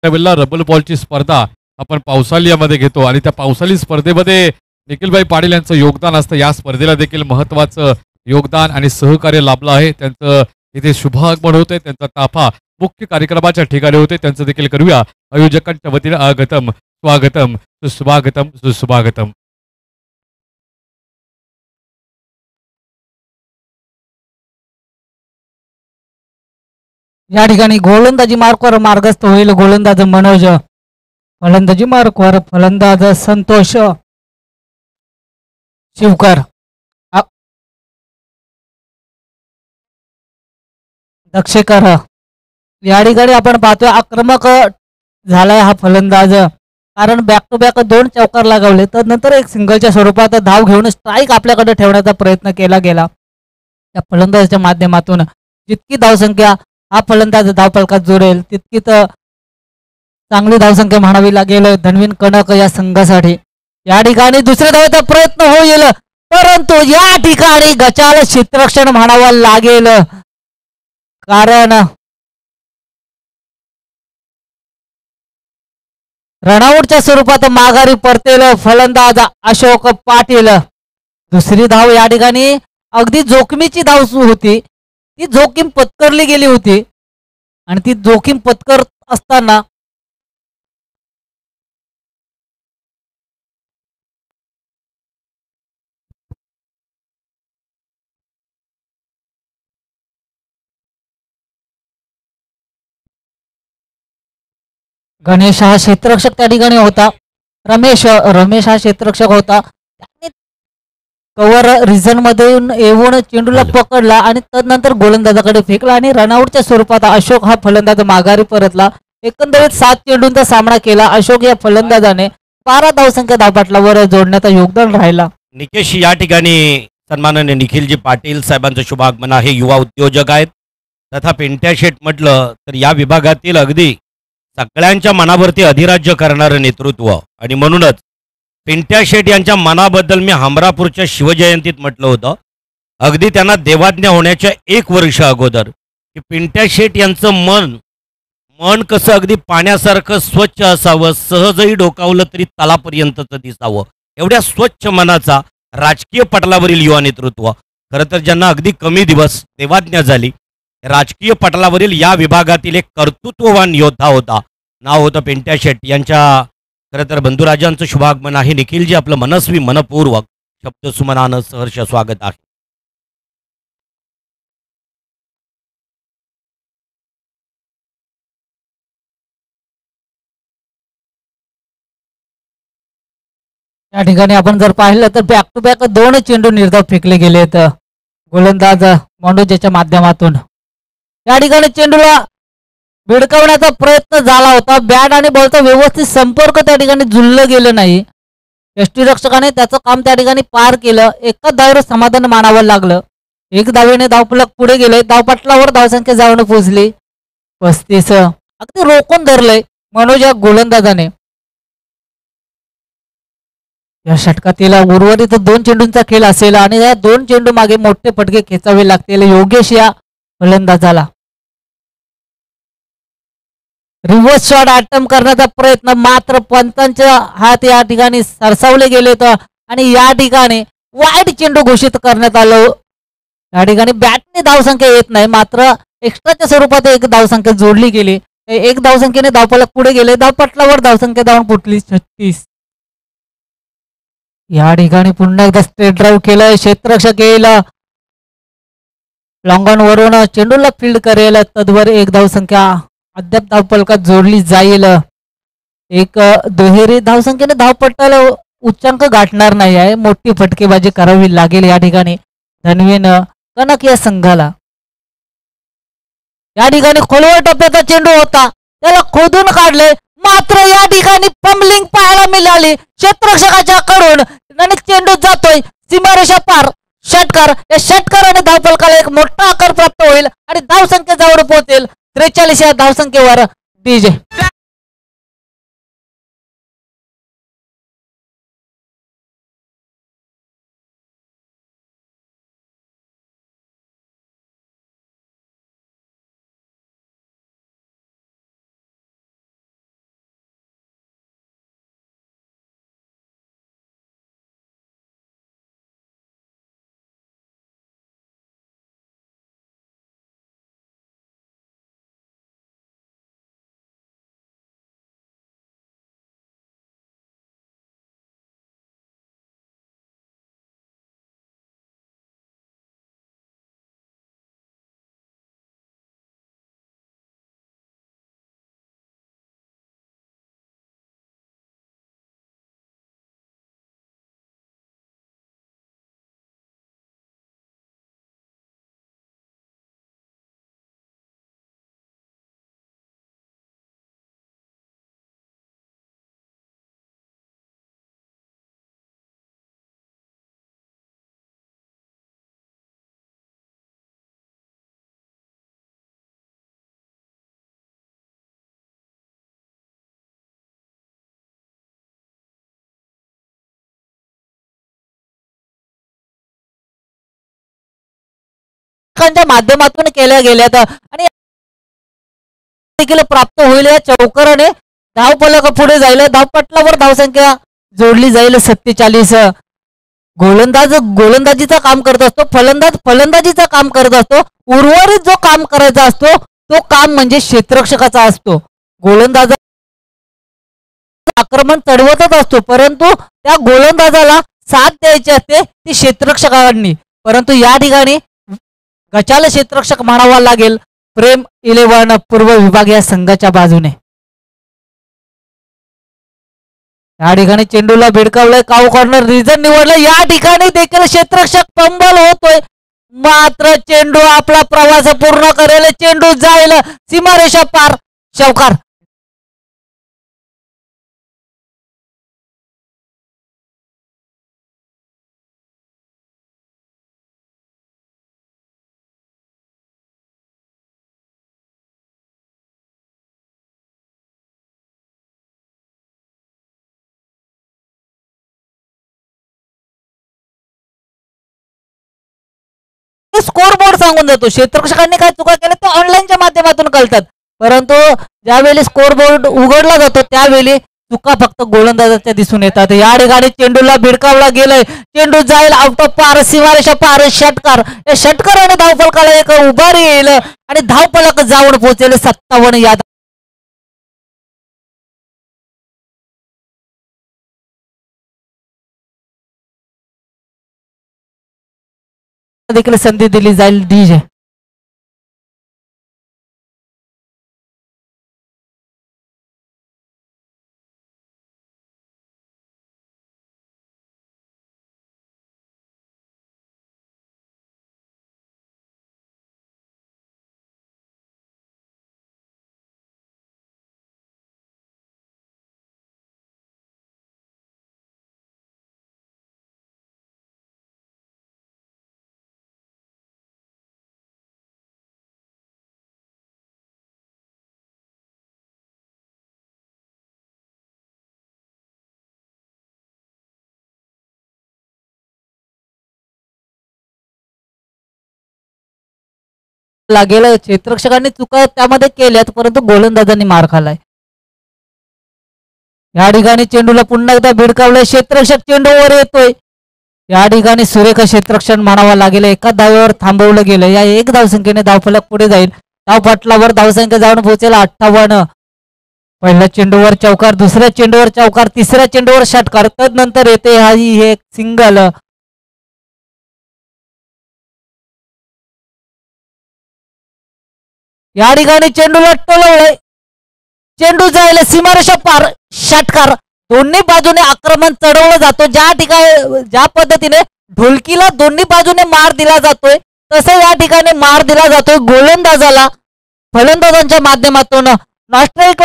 त्यावेळेला रबल बॉलची स्पर्धा आपण पावसाळ्यामध्ये घेतो आणि त्या पावसाळी स्पर्धेमध्ये निखिलभाई पाटील यांचं योगदान असतं. या स्पर्धेला देखील महत्त्वाचं योगदान आणि सहकार्य लाभलं आहे. त्यांचं इथे शुभागमन होते, त्यांचा ताफा मुख्य कार्यक्रमाच्या ठिकाणी होते. त्यांचं देखील करूया आयोजकांच्या वतीने आगतम स्वागतम सुस्वागतम सुस्वागतम. या ठिकाणी गोलंदाजी मार्कवर मार्गस्थ होईल गोलंदाज मनोज. फलंदाजी मार्कवर फलंदाज संतोष शिवकर. दक्षेकर. या ठिकाणी आपण पाहतोय आक्रमक झालाय हा फलंदाज, कारण बॅक टू बॅक 2 चौकार लगावले, तर नंतर एक सिंगलच्या स्वरूपात धाव घेऊन स्ट्राईक आपल्याकडे ठेवण्याचा प्रयत्न केला गेला. त्या फलंदाजाच्या माध्यमातून जितकी धावसंख्या हा फलंदाज धावफलकात जोडेल तितकीच चांगली धावसंख्या म्हणावी लागेल धनवीन कणक या संघासाठी. या ठिकाणी दुसऱ्या धावेचा प्रयत्न होईल, परंतु या ठिकाणी गचाल क्षेत्ररक्षण म्हणावं लागेल, कारण रनआउटच्या स्वरूपात माघारी परतेल फलंदाज अशोक पाटील. दुसरी धाव या ठिकाणी अगदी जोखमीची धाव होती, ती जोखीम पत्करली गेली होती आणि ती जोखीम पत्करत असताना गणेश हा क्षेत्ररक्षक त्या ठिकाणी होता. रमेश हा क्षेत्ररक्षक होता. त्याने कव्हर रिझन मध्ये येऊन चेंडूला पकडला आणि तदनंतर गोलंदाजाकडे फेकला आणि रनआउटच्या स्वरूपात अशोक हा फलंदाज माघारी परतला. एकंदरीत 7 चेंडूंचा सामना केला अशोक या फलंदाजाने. 12 धावसंख्या धावपटलावर जोडण्याचा योगदान राहिला. निकेश, या ठिकाणी सन्माननीय निखिलजी पाटील साहेबांचं शुभागमन आहे. युवा उद्योजक आहेत. तथा पिंट्या शेट म्हटलं तर या विभागातील अगदी सगळ्यांच्या मनावरती अधिराज्य करणारं नेतृत्व, आणि म्हणूनच पिंट्या शेट यांच्या मनाबद्दल मी हमरापूरच्या शिवजयंतीत म्हटलं होतं, अगदी त्यांना देवाज्ञा होण्याच्या 1 वर्ष अगोदर, की पिंट्या शेट यांचं मन कसं अगदी पाण्यासारखं स्वच्छ असावं, सहजही डोकावलं तरी तलापर्यंतचं दिसावं, एवढ्या स्वच्छ मनाचा राजकीय पटलावरील युवा नेतृत्व. खरं तर ज्यांना अगदी कमी दिवस देवाज्ञा झाली, राजकीय पटलावरील या विभागातील एक कर्तृत्ववान योद्धा होता. नाव होतं पिंट्या शेट यांच्या. खरं तर बंधुराजांचं शुभागमन आहे. निखिलजी, आपलं मनस्वी मनपूर्वक शब्दसुमनानं सहर्ष स्वागत आहे. या ठिकाणी आपण जर पाहिलं तर बॅक टू बॅक 2 चेंडू निर्धाव फेकले गेलेत गोलंदाज मोंडोजेच्या माध्यमातून. या ठिकाणी चेंडूला भिडकवण्याचा प्रयत्न झाला होता, बॅट आणि बॉलचा व्यवस्थित संपर्क त्या ठिकाणी जुळलं गेलं नाही. यष्टीरक्षकाने त्याचं काम त्या ठिकाणी पार केलं. एकाच धावेवर समाधान मानावं लागलं. 1 धावेने धावफलक पुढे गेले. धावपटलावर धावसंख्या जाऊन पोहोचली 35. अगदी रोखून धरलंय मनोज या गोलंदाजाने. या षटकातील उर्वरित 2 चेंडूंचा खेळ असेल आणि या 2 चेंडू मागे मोठे फटके खेचावे लागतील योगेश या फलंदाजाला. रिव्हर्स शॉट अटेम्प्ट करण्याचा प्रयत्न, मात्र पंचांचे हात या ठिकाणी सरसावले गेले आणि या ठिकाणी वाईट चेंडू घोषित करण्यात आलं. या ठिकाणी बॅटने धावसंख्या येत नाही, मात्र एक्स्ट्राच्या स्वरूपात 1 धावसंख्या जोडली गेली. 1 धावसंख्येने धावफलक पुढे गेले. धावपटलावर धावसंख्या धावून फुटली 36. या ठिकाणी पुन्हा एकदा स्ट्रेट ड्राईव्ह केलं. क्षेत्ररक्षक येईल लॉंगॉन वरून चेंडूला फील्ड करेल. तद्वर 1 धावसंख्या अद्याप धावफलकात जोडली जाईल. एक दुहेरी धावसंख्येने धावपट्टाला उच्चांक गाठणार नाही आहे. मोठी फटकेबाजी करावी लागेल या ठिकाणी धनवीन कनक या संघाला. या ठिकाणी खोलवर टप्प्याचा चेंडू होता, त्याला खोदून काढले, मात्र या ठिकाणी फंबलिंग पाहायला मिळाली क्षेत्ररक्षकाच्या कडून आणि चेंडू जातोय सीमारेषा पार. षटकार, या षटकाराने धावफलकाला एक मोठा आकार प्राप्त होईल आणि धावसंख्या जवळ पोहोचेल 43 या धावसंख्येवर डीजे. माध्यमातून केल्या गेल्यात आणि देखील प्राप्त होईल. या चौकाराने धावफलक पुढे जाईल. धावपटलावर धावसंख्या जोडली जाईल 47. गोलंदाज गोलंदाजीचा काम करत असतो, फलंदाज फलंदाजीचा काम करत असतो. उर्वरित जो काम करायचा असतो तो काम म्हणजे क्षेत्ररक्षकाचा असतो. गोलंदाज आक्रमण चढवतच असतो, परंतु त्या गोलंदाजाला साथ द्यायची असते ती क्षेत्ररक्षकांनी. परंतु या ठिकाणी गचाल क्षेत्ररक्षक म्हणावा लागेल प्रेम 11 पूर्व विभाग या संघाच्या बाजूने. या ठिकाणी चेंडूला भिडकावलंय, काऊ कॉर्नर रिझन निवडलं. या ठिकाणी देखील क्षेत्ररक्षक पंबल होतोय, मात्र चेंडू आपला प्रवास पूर्ण करेल. चेंडू जाईल सीमारेषा पार. चौकार. स्कोर बोर्ड सांगून जातो. क्षेत्ररक्षकांनी काय चुका केल्या ते ऑनलाईनच्या माध्यमातून कळतात, परंतु ज्यावेळी स्कोर बोर्ड उघडला जातो त्यावेळी चुका फक्त गोलंदाजाच्या दिसून येतात. या ठिकाणी चेंडूला भिडकावला गेलाय. चेंडू जाईल आउट ऑफ पार, सीमारेषा पार. षटकार. या षटकाराने धावफलकाला एक उभारी येईल आणि धावफलक जाऊन पोहोचेल 57 या देखील संधी दिली जाईल डीजे. लागेल. क्षेत्ररक्षकांनी चुका त्यामध्ये केल्यात परंतु गोलंदाजांनी मार खाल्लाय. या ठिकाणी चेंडूला पुन्हा एकदा भिडकावलंय. क्षेत्ररक्षक चेंडूवर येतोय. या ठिकाणी सुरेख क्षेत्ररक्षण म्हणावं लागेल. एका धावेवर थांबवलं गेलं. या एक धावसंख्येने धावफलक पुढे जाईल. धावपटलावर धावसंख्या जाऊन पोहोचेल 58. पहिल्या चेंडूवर चौकार, दुसऱ्या चेंडूवर चौकार, तिसऱ्या चेंडूवर षटकार, तदनंतर येते हे सिंगल. या ठिकाणी चेंडूला टोलवलंय. चेंडू जायला सीमारेषा पार, षटकार. दोन्ही बाजूने आक्रमण चढवलं जातो. ज्या ठिकाणी ज्या पद्धतीने ढोलकीला दोन्ही बाजूने मार दिला जातोय तसं या ठिकाणी मार दिला जातोय गोलंदाजाला. फलंदाजांच्या माध्यमातून स्ट्राईक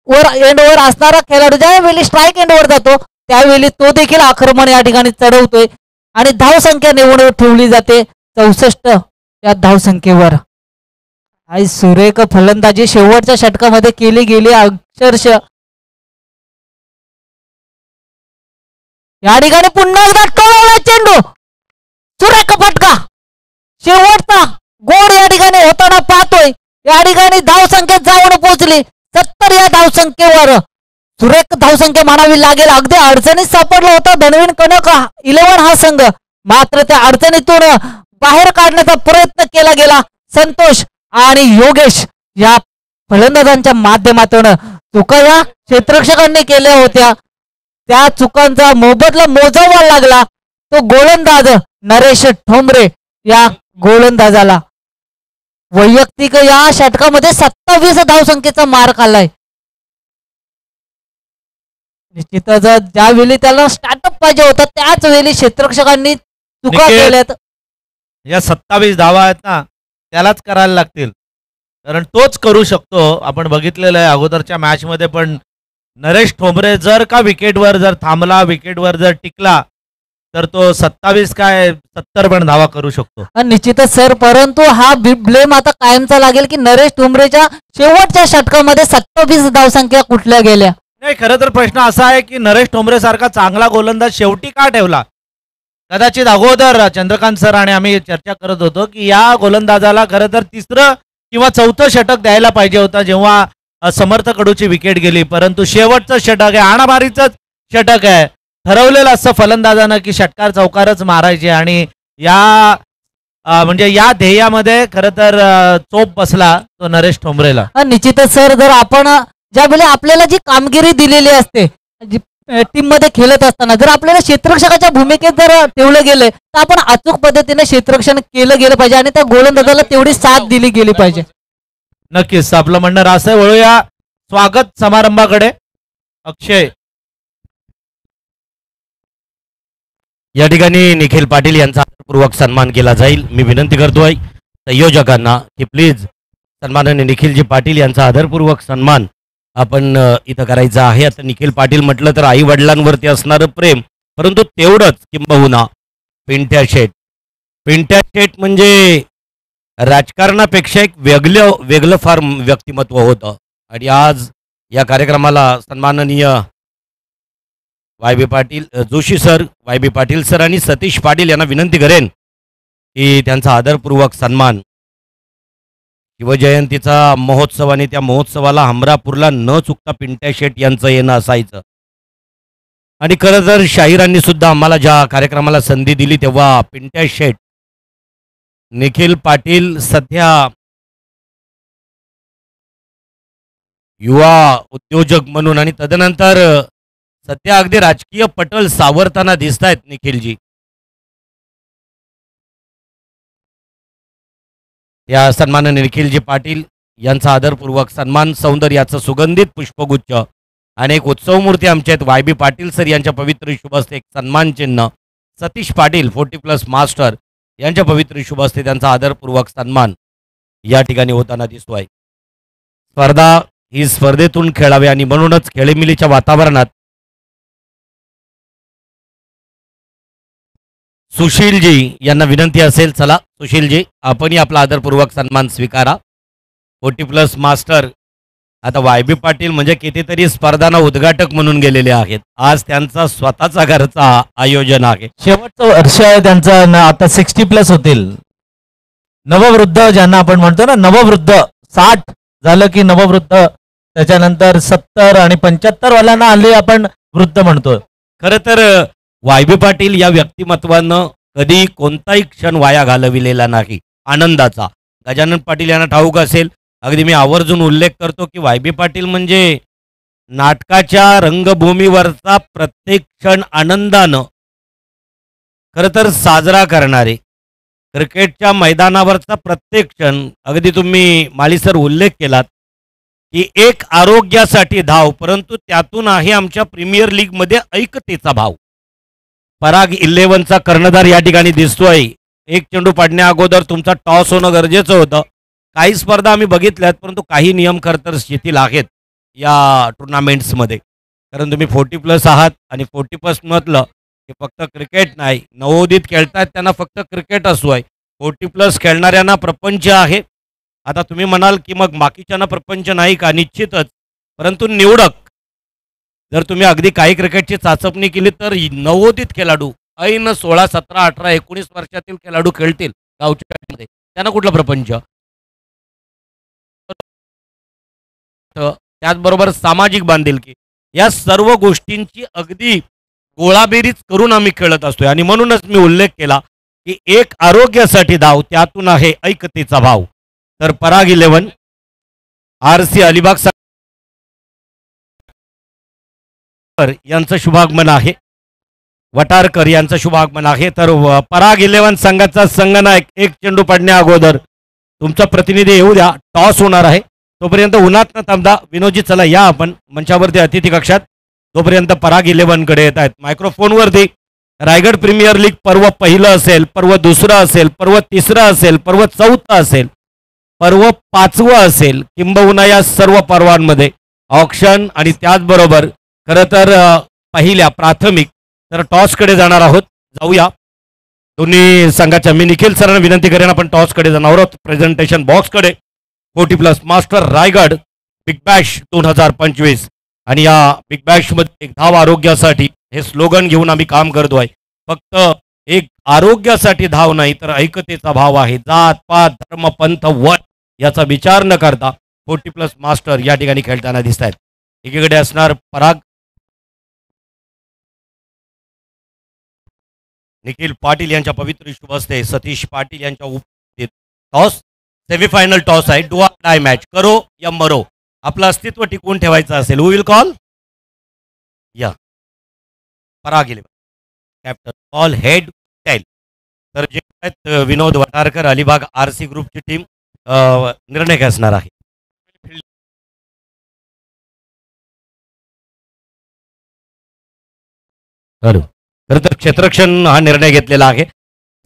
वर एंडवर असणारा खेळाडू ज्यावेळी स्ट्राईक एंडवर जातो त्यावेळी तो देखील आक्रमण या ठिकाणी चढवतोय आणि धावसंख्या निवडून ठेवली जाते 64 या धावसंख्येवर. आई सुरेख फलंदाजी शेवटच्या षटकामध्ये केली गेली अक्षरशः. या ठिकाणी पुन्हा एकदा टोलवला चेंडू, सुरेख फटका, शेवटचा गोड या ठिकाणी होताना पाहतोय. या ठिकाणी धावसंख्या जाऊन पोहोचली 70 या धावसंख्येवर. सुरेख धावसंख्या म्हणावी लागेल. अगदी अडचणीत सापडला होता धनवीन कनक 11 हा संघ, मात्र त्या अडचणीतून बाहेर काढण्याचा प्रयत्न केला गेला. संतोष आणि योगेश या फलंदाजांच्या माध्यमातून चुका या क्षेत्ररक्षकांनी केल्या होत्या. त्या चुकांचा मोबदला मोजावा लागला तो गोलंदाज नरेश ठोंबरे या गोलंदाजाला. वैयक्तिक या षटकामध्ये 27 धावसंख्येचा मार खाल्लाय. निश्चितच ज्यावेळी त्याला स्टार्टअप पाहिजे होता त्याच वेळी क्षेत्ररक्षकांनी चुका केल्यात. या 27 धावा आहेत ना त्यालाच करायला लागतील, कारण तोच करू शकतो. आपण बघितलेलं आहे अगोदरच्या मॅच मध्ये पण नरेश ठोंबरे जर का विकेटवर जर थांबला, विकेटवर जर टिकला तर तो 27 काय 70 पण धावा करू शकतो. निश्चितच सर, परंतु हा ब्लेम आता कायमचा लागेल की नरेश ठोंबरेच्या शेवटच्या षटकामध्ये 27 धावसंख्या कुठल्या गेल्या. नाही, खरं तर प्रश्न असा आहे की नरेश ठोंबरे सारखा चांगला गोलंदाज शेवटी का ठेवला. कदाचित अगोदर चंद्रकांत सर आणि आम्ही चर्चा करत होतो की या गोलंदाजाला खरं तर 3रं किंवा 4थं षटक द्यायला पाहिजे होता जेव्हा समर्थ कडूची विकेट गेली. परंतु शेवटचं षटक आहे, हाणामारीचंच षटक आहे. ठरवलेलं असं फलंदाजानं की षटकार चौकारच मारायचे आणि या म्हणजे या ध्येयामध्ये खरं तर चोप बसला तो नरेश ठोंबरेला. निश्चितच सर, जर आपण ज्यावेळी आपल्याला जी कामगिरी दिलेली असते टीम मध्ये खेळत असताना जर आपल्याला क्षेत्ररक्षकाच्या भूमिकेत जर ठेवलं गेलं तर आपण अचूक पद्धतीने क्षेत्ररक्षण केलं गेलं पाहिजे आणि त्या गोलंदाजाला तेवढी साथ दिली गेली पाहिजे. नक्कीच आपलं म्हणणं रास्त आहे. वळूया स्वागत समारंभाकडे. अक्षय, या ठिकाणी निखिल पाटील यांचा आदरपूर्वक सन्मान केला जाईल. मी विनंती करतोय संयोजकांना की प्लीज सन्माननीय निखिलजी पाटील यांचा आदरपूर्वक सन्मान आपण इथं करायचा आहे. आता निखिल पाटील म्हटलं तर आई वडिलांवरती असणारं प्रेम, परंतु तेवढंच किंबहुना पिंट्या शेठ म्हणजे राजकारणापेक्षा एक वेगळं फार व्यक्तिमत्व होतं. आणि आज या कार्यक्रमाला सन्माननीय वाय.बी. पाटील जोशी सर, वाय.बी. पाटील सर आणि सतीश पाटील यांना विनंती करेन की त्यांचा आदरपूर्वक सन्मान. शिवजयंतीचा महोत्सव आणि त्या महोत्सवाला हमरापूरला न चुकता पिंट्या शेठ यांचं येणं असायचं. आणि खरं तर शाहिरांनी सुद्धा आम्हाला ज्या कार्यक्रमाला संधी दिली तेव्हा पिंट्या शेठ, निखिल पाटील सध्या युवा उद्योजक म्हणून आणि तदनंतर सध्या अगदी राजकीय पटल सावरताना दिसत आहेत निखिलजी. या सन्माननीय निखिलजी पाटील यांचा आदरपूर्वक सन्मान, सौंदर्याचं सुगंधित पुष्पगुच्छ आणि एक उत्सवमूर्ती आमच्या आहेत वाय.बी. पाटील सर यांच्या पवित्र शुभ हस्ते एक सन्मान चिन्ह, सतीश पाटील 40+ मास्टर यांच्या पवित्र शुभ हस्ते त्यांचा आदरपूर्वक सन्मान या ठिकाणी होताना दिसतोय. स्पर्धा ही स्पर्धेतून खेळावी आणि म्हणूनच खेळीमेळीच्या वातावरणात सुशीलजी यांना विनंती असेल, चला सुशीलजी आपणही आपला आदरपूर्वक सन्मान स्वीकारा. 40+ मास्टर आता वाय.बी. पाटील म्हणजे कितीतरी स्पर्धांना उद्घाटक म्हणून गेलेले आहेत. आज त्यांचा स्वतःचा घरचा आयोजन आहे. शेवटचं वर्ष आहे त्यांचं, आता 60+ होतील. नववृद्ध ज्यांना आपण म्हणतो ना, नववृद्ध 60 झालं की नववृद्ध, त्याच्यानंतर 70 आणि 75 वाल्यांना आले आपण वृद्ध म्हणतो. खरं तर वायबी पाटील या व्यक्तिमत्वानं कधी कोणताही क्षण वाया घालविलेला नाही आनंदाचा. गजानन पाटील यांना ठाऊक असेल, अगदी मी आवर्जून उल्लेख करतो की वायबी पाटील म्हणजे नाटकाच्या रंगभूमीवरचा प्रत्येक क्षण आनंदानं खरं तर साजरा करणारे, क्रिकेटच्या मैदानावरचा प्रत्येक क्षण. अगदी तुम्ही माळीसर उल्लेख केलात की एक आरोग्यासाठी धाव, परंतु त्यातून आहे आमच्या प्रीमियर लीगमध्ये ऐकतेचा भाव. पराग 11चा कर्णधार या ठिकाणी दिसतोय. एक चेंडू पडण्या अगोदर तुमचा टॉस होणं गरजेचं होतं. काही स्पर्धा आम्ही बघितल्यात, परंतु काही नियम खरं तर शिथिल आहेत या टुर्नामेंट्समध्ये. कारण तुम्ही 40+ आहात आणि 40+ म्हटलं की फक्त क्रिकेट नाही, नवोदित खेळतायत त्यांना फक्त क्रिकेट असू आहे. 40+ खेळणाऱ्यांना प्रपंच आहे. आता तुम्ही म्हणाल की मग बाकीच्यांना प्रपंच नाही का? निश्चितच, परंतु निवडक जर तुम्ही अगदी काही क्रिकेटची चाचपणी केली तर नवोदित खेळाडू ऐन 16, 17, 18, 19 वर्षातील खेळाडू खेळतील गावच्या मध्ये, त्यांना कुठला प्रपंच? त्याचबरोबर सामाजिक बांधिलकी, या सर्व गोष्टींची अगदी गोळाबेरीज करून आम्ही खेळत असतोय. आणि म्हणूनच मी उल्लेख केला की एक आरोग्यासाठी धाव, त्यातून आहे ऐकतेचा भाव. तर पराग 11 RC अलिबाग यांचं शुभागमन आहे, वटारकर यांचं शुभागमन आहे. तर पराग 11 संघाचा संघनायक एक चेंडू पडण्या अगोदर तुमचा प्रतिनिधी येऊ द्या, टॉस होणार आहे. तोपर्यंत उन्हात न थांबता विनोदजी चला या आपण मंचावरती अतिथी कक्षात. तोपर्यंत पराग 11 कडे येत आहेत मायक्रोफोनवरती. रायगड प्रीमियर लीग पर्व पहिलं असेल, पर्व दुसरं असेल, पर्व तिसरं असेल, पर्व चौथं असेल, पर्व 5वं असेल, किंबहुना या सर्व पर्वांमध्ये ऑक्शन आणि त्याचबरोबर खरं तर पहिल्या प्राथमिक तर टॉसकडे जाणार आहोत. जाऊया दोन्ही संघाच्या. मी निखिल सरांना विनंती करेन आपण टॉसकडे जाणार आहोत, प्रेझेंटेशन बॉक्सकडे. 40+ मास्टर रायगड बिग बॅश 2025 आणि या बिग बॅशमध्ये एक धाव आरोग्यासाठी हे स्लोगन घेऊन आम्ही काम करतो आहे. फक्त एक आरोग्यासाठी धाव नाही तर ऐकतेचा भाव आहे. जात पात धर्म पंथ वय याचा विचार न करता 40+ मास्टर या ठिकाणी खेळताना दिसत आहेत. एकीकडे असणार पराग निखिल पाटील यांच्या पवित्र शुभ हस्ते सतीश पाटील यांच्या उपस्थितीत टॉस सेमीफायनल टॉस आहे. डू ऑर डाय मॅच, करो या मरो. आपलं अस्तित्व टिकवून ठेवायचं असेल, हू विल कॉल? या पराग 11 कॅप्टन कॉल हेड टेल. तर जे आहेत विनोद वटारकर अलिबाग RC ग्रुपची टीम निर्णय काय असणार आहे? खरं तर क्षेत्ररक्षण हा निर्णय घेतलेला आहे.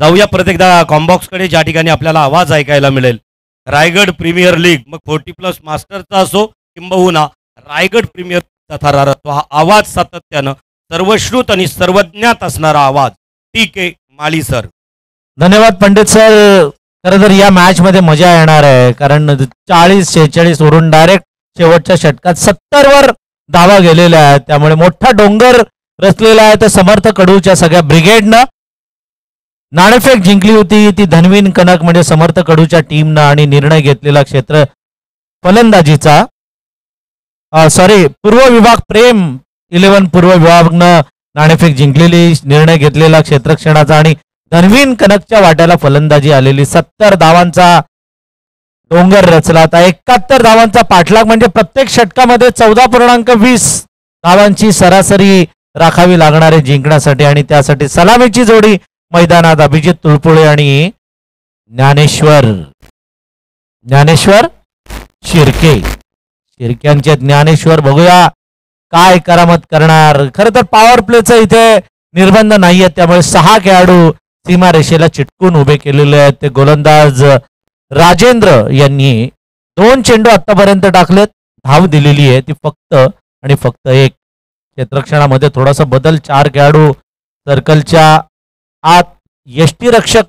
जाऊया परत एकदा कॉम्बॉक्सकडे, ज्या ठिकाणी आपल्याला आवाज ऐकायला मिळेल. रायगड प्रीमियर लीग मग 40+ मास्टरचा असो किंबहुना रायगड प्रीमियर लीगचा थरार, तो हा आवाज सातत्यानं सर्वश्रुत आणि सर्वज्ञात असणारा आवाज. TK माली सर. धन्यवाद पंडित सर. खरं तर या मॅच मध्ये मजा येणार आहे, कारण 40-46 वरून डायरेक्ट शेवटच्या षटकात 70 वर धावा गेलेल्या आहेत. त्यामुळे मोठा डोंगर रचलेला आहे. तर समर्थ कडूच्या सगळ्या ब्रिगेडनं नाणेफेक जिंकली होती ती धनवीन कनक म्हणजे समर्थ कडूच्या टीमनं, आणि निर्णय घेतलेला क्षेत्र फलंदाजीचा पूर्व विभाग प्रेम 11 पूर्व विभागनं नाणेफेक जिंकलेली, निर्णय घेतलेला क्षेत्ररक्षणाचा, आणि धनवीन कनकच्या वाट्याला फलंदाजी आलेली. 70 धावांचा डोंगर रचला. आता 71 धावांचा पाठलाग म्हणजे प्रत्येक षटकामध्ये 14.20 धावांची सरासरी राखावी लागणार आहे जिंकण्यासाठी. आणि त्यासाठी सलामीची जोडी मैदानात अभिजित तुळपुळे आणि ज्ञानेश्वर शिर्क्यांचे ज्ञानेश्वर. बघूया काय करामत करणार. खरं तर पॉवर प्लेचं इथे निर्बंध नाहीये, त्यामुळे 6 खेळाडू सीमारेषेला चिटकून उभे केलेले आहेत. ते गोलंदाज राजेंद्र यांनी 2 चेंडू आतापर्यंत टाकलेत, धाव दिलेली आहे ती फक्त आणि फक्त 1. क्षेत्ररक्षणामध्ये थोडासा बदल, 4 खेळाडू सर्कलच्या आत यष्टीरक्षक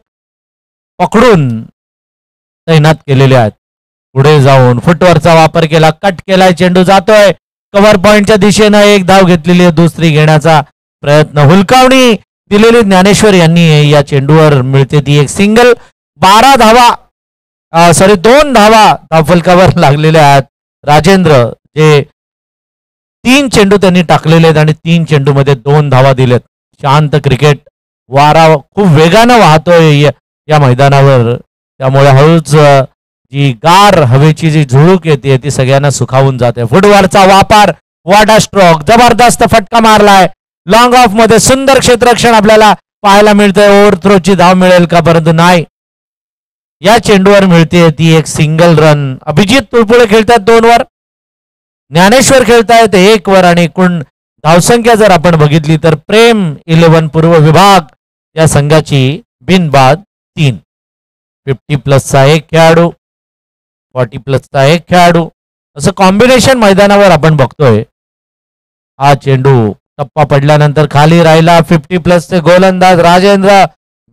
पकडून तैनात केलेले आहेत. पुढे जाऊन फुटवरचा वापर केला, कट केलाय, चेंडू जातोय कव्हर पॉइंटच्या दिशेनं. 1 धाव घेतलेली आहे, दुसरी घेण्याचा प्रयत्न, हुलकावणी दिलेली ज्ञानेश्वर यांनी. या चेंडूवर मिळते ती एक सिंगल. 12 धावा सॉरी 2 धावा धावफलकावर लागलेल्या आहेत. राजेंद्र जे 3 चेंडू त्यांनी टाकलेले आहेत आणि 3 चेंडूमध्ये 2 धावा दिलेत. शांत क्रिकेट, वारा खूप वेगानं वाहतोय या मैदानावर, त्यामुळे हळूच जी गार हवेची जी झुळूक येते ती सगळ्यांना सुखावून जाते. फुटवरचा वापर, वाडा स्ट्रोक, जबरदस्त फटका मारलाय लॉंग ऑफ मध्ये. सुंदर क्षेत्ररक्षण आपल्याला पाहायला मिळतंय. ओव्हरथ्रोची धाव मिळेल का, परंतु नाही, या चेंडूवर मिळते ती एक सिंगल रन. अभिजित तुळपुळे खेळतात 2 वर, ज्ञानेश्वर खेळतायत 1 वर आणि एकूण धावसंख्या जर आपण बघितली तर प्रेम 11 पूर्व विभाग या संघाची बिनबाद 3. 50+ एक खेळाडू, 40+ एक खेळाडू, असं कॉम्बिनेशन मैदानावर आपण बघतोय. हा चेंडू टप्पा पडल्यानंतर खाली राहिला. 50+ चे गोलंदाज राजेंद्र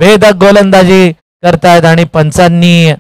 भेदक गोलंदाजी करतायत आणि पंचांनी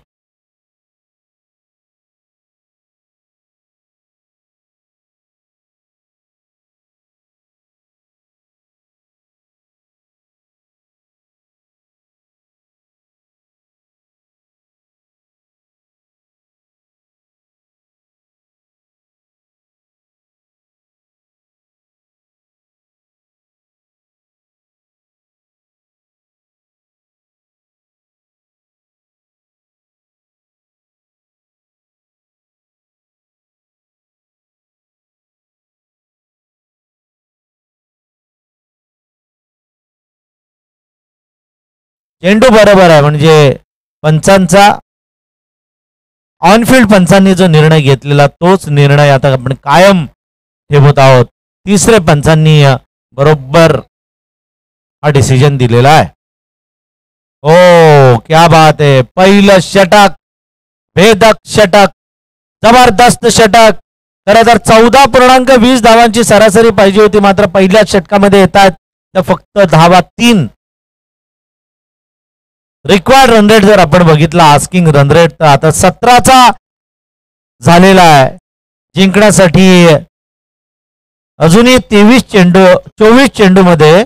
चेंडू बरोबर आहे. म्हणजे पंचांचा ऑनफिल्ड पंचांनी जो निर्णय घेतलेला तोच निर्णय आता आपण कायम ठेवत आहोत. 3रे पंचांनी बरोबर हा डिसिजन दिलेला आहे. ओ क्या बात आहे. पहिलं षटक, भेदक षटक, जबरदस्त षटक. खरं तर 14.20 धावांची सरासरी पाहिजे होती, मात्र पहिल्याच षटकामध्ये येतात तर फक्त धावा 3. रिक्वायर्ड रन रेट जर आपण बघितला, आस्किंग रन रेट तर आता 17चा झालेला आहे. जिंकण्यासाठी अजूनही 24 चेंडूमध्ये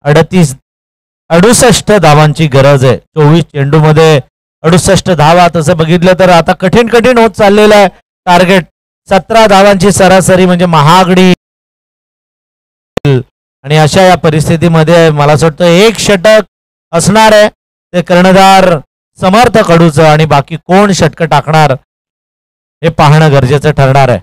68 धावांची गरज आहे. 24 चेंडूमध्ये 68 धावा, तसं बघितलं तर आता कठीण होत चाललेलं आहे टार्गेट. 17 धावांची सरासरी म्हणजे महागडी. आणि अशा या परिस्थितीमध्ये मला असं वाटतं एक षटक असणार आहे, ते कर्णधार समर्थ कडूचं, आणि बाकी कोण षटक टाकणार हे पाहणं गरजेचं ठरणार आहे.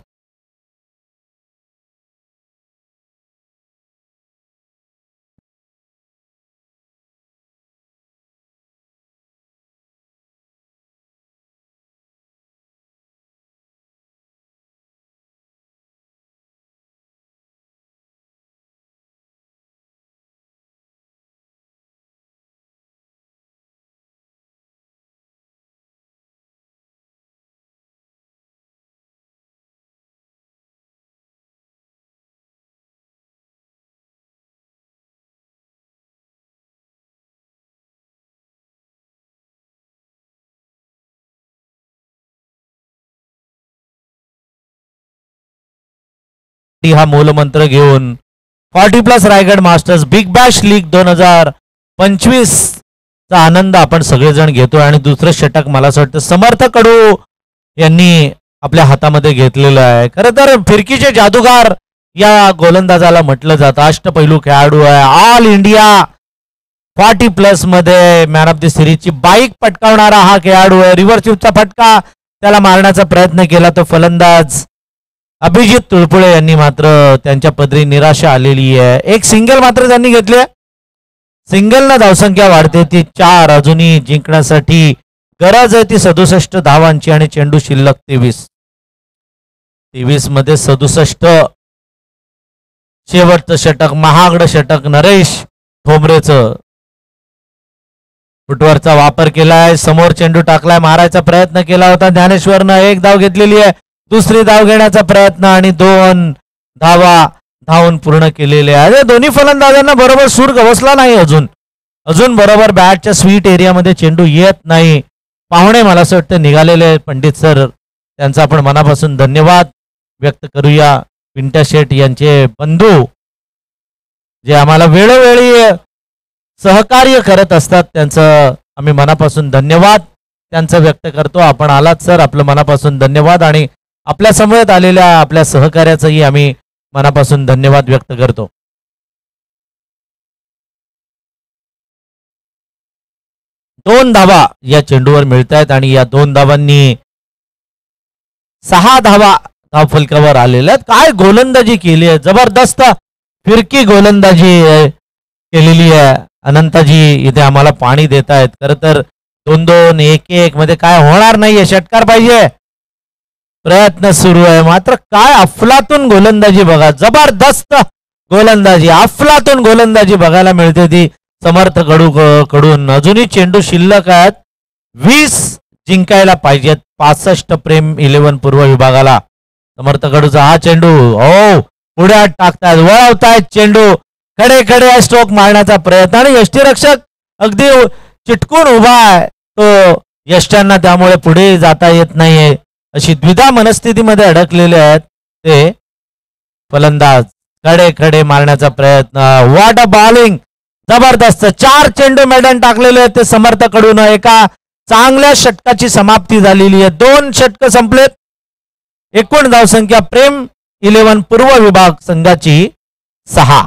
हा मूलमंत्र घेऊन 40+ Raigad masters big Bash league 2025 चा आनंद आपण सगळेजण घेतोय. आणि दुसरं षटक मला असं वाटतं समर्थ कडू यांनी आपल्या हातामध्ये घेतलेलं आहे. खरं तर फिरकीचे जादूगार या गोलंदाजाला म्हटलं जातं. अष्टपैलू खेळाडू आहे. ऑल इंडिया 40+ मध्ये मॅन ऑफ द सिरीजची बाईक पटकावणारा हा खेळाडू आहे. रिव्हर्स स्वीपचा फटका त्याला मारण्याचा प्रयत्न केला तो फलंदाज अभिजित तुळपुळे यांनी, मात्र त्यांच्या पदरी निराशा आलेली आहे. एक सिंगल मात्र त्यांनी घेतले. सिंगलनं धावसंख्या वाढते ती 4. अजूनही जिंकण्यासाठी गरज आहे ती 67 धावांची आणि चेंडू शिल्लक 23 मध्ये 67. शेवटचं षटक, महागडं षटक नरेश ठोंबरेचं. फुटवरचा वापर केलाय, समोर चेंडू टाकलाय, मारायचा प्रयत्न केला होता ज्ञानेश्वरनं. 1 धाव घेतलेली आहे, दुसरी धाव घेण्याचा प्रयत्न आणि 2 धावा धावून पूर्ण केलेले आहे. दोन्ही फलंदाजांना बरोबर सूर गवसला नाही. अजून बरोबर बॅटच्या स्वीट एरियामध्ये चेंडू येत नाही. पाहुणे मला असं वाटतं निघालेले पंडित सर, त्यांचा आपण मनापासून धन्यवाद व्यक्त करूया. पिंट्या शेठ यांचे बंधू जे आम्हाला वेळोवेळी सहकार्य करत असतात, त्यांचं आम्ही मनापासून धन्यवाद त्यांचं व्यक्त करतो. आपण आलात सर, आपलं मनापासून धन्यवाद आणि आपल्या समवेत आलेल्या आपल्या सहकार्याचंही आम्ही मनापासून धन्यवाद व्यक्त करतो. दोन धावा या चेंडूवर मिळत आहेत आणि या 2 धावांनी 6 धावा धावफलकावर आलेल्या आहेत. काय गोलंदाजी केली आहे, जबरदस्त फिरकी गोलंदाजी केलेली आहे. अनंताजी इथे आम्हाला पाणी देत आहेत. खरं तर 2-2 1-1 मध्ये काय होणार नाहीये, षटकार पाहिजे. प्रयत्न सुरू आहे, मात्र काय अफलातून गोलंदाजी बघा, जबरदस्त गोलंदाजी, अफलातून गोलंदाजी बघायला मिळते ती समर्थ कडून. अजूनही चेंडू शिल्लक आहेत, 20 जिंकायला पाहिजेत 65 प्रेम 11 पूर्व विभागाला. समर्थ कडूचा हा चेंडू हो पुढे टाकतायत, वळवतायत चेंडू, कडे स्ट्रोक मारण्याचा प्रयत्न आणि यष्टीरक्षक अगदी चिटकून उभा आहे. तो यष्ट्यांना त्यामुळे पुढे जाता येत नाहीये, अशी द्विधा मनस्थितीमध्ये अडकलेले आहेत ते फलंदाज. कडे मारण्याचा प्रयत्न, व्हॉट अ बॉलिंग, जबरदस्त. 4 चेंडू मैदान टाकलेले आहेत ते समर्थ कडून. एका चांगल्या षटकाची समाप्ती झालेली आहे. 2 षटक संपलेत. एकूण धावसंख्या प्रेम 11 पूर्व विभाग संघाची 6.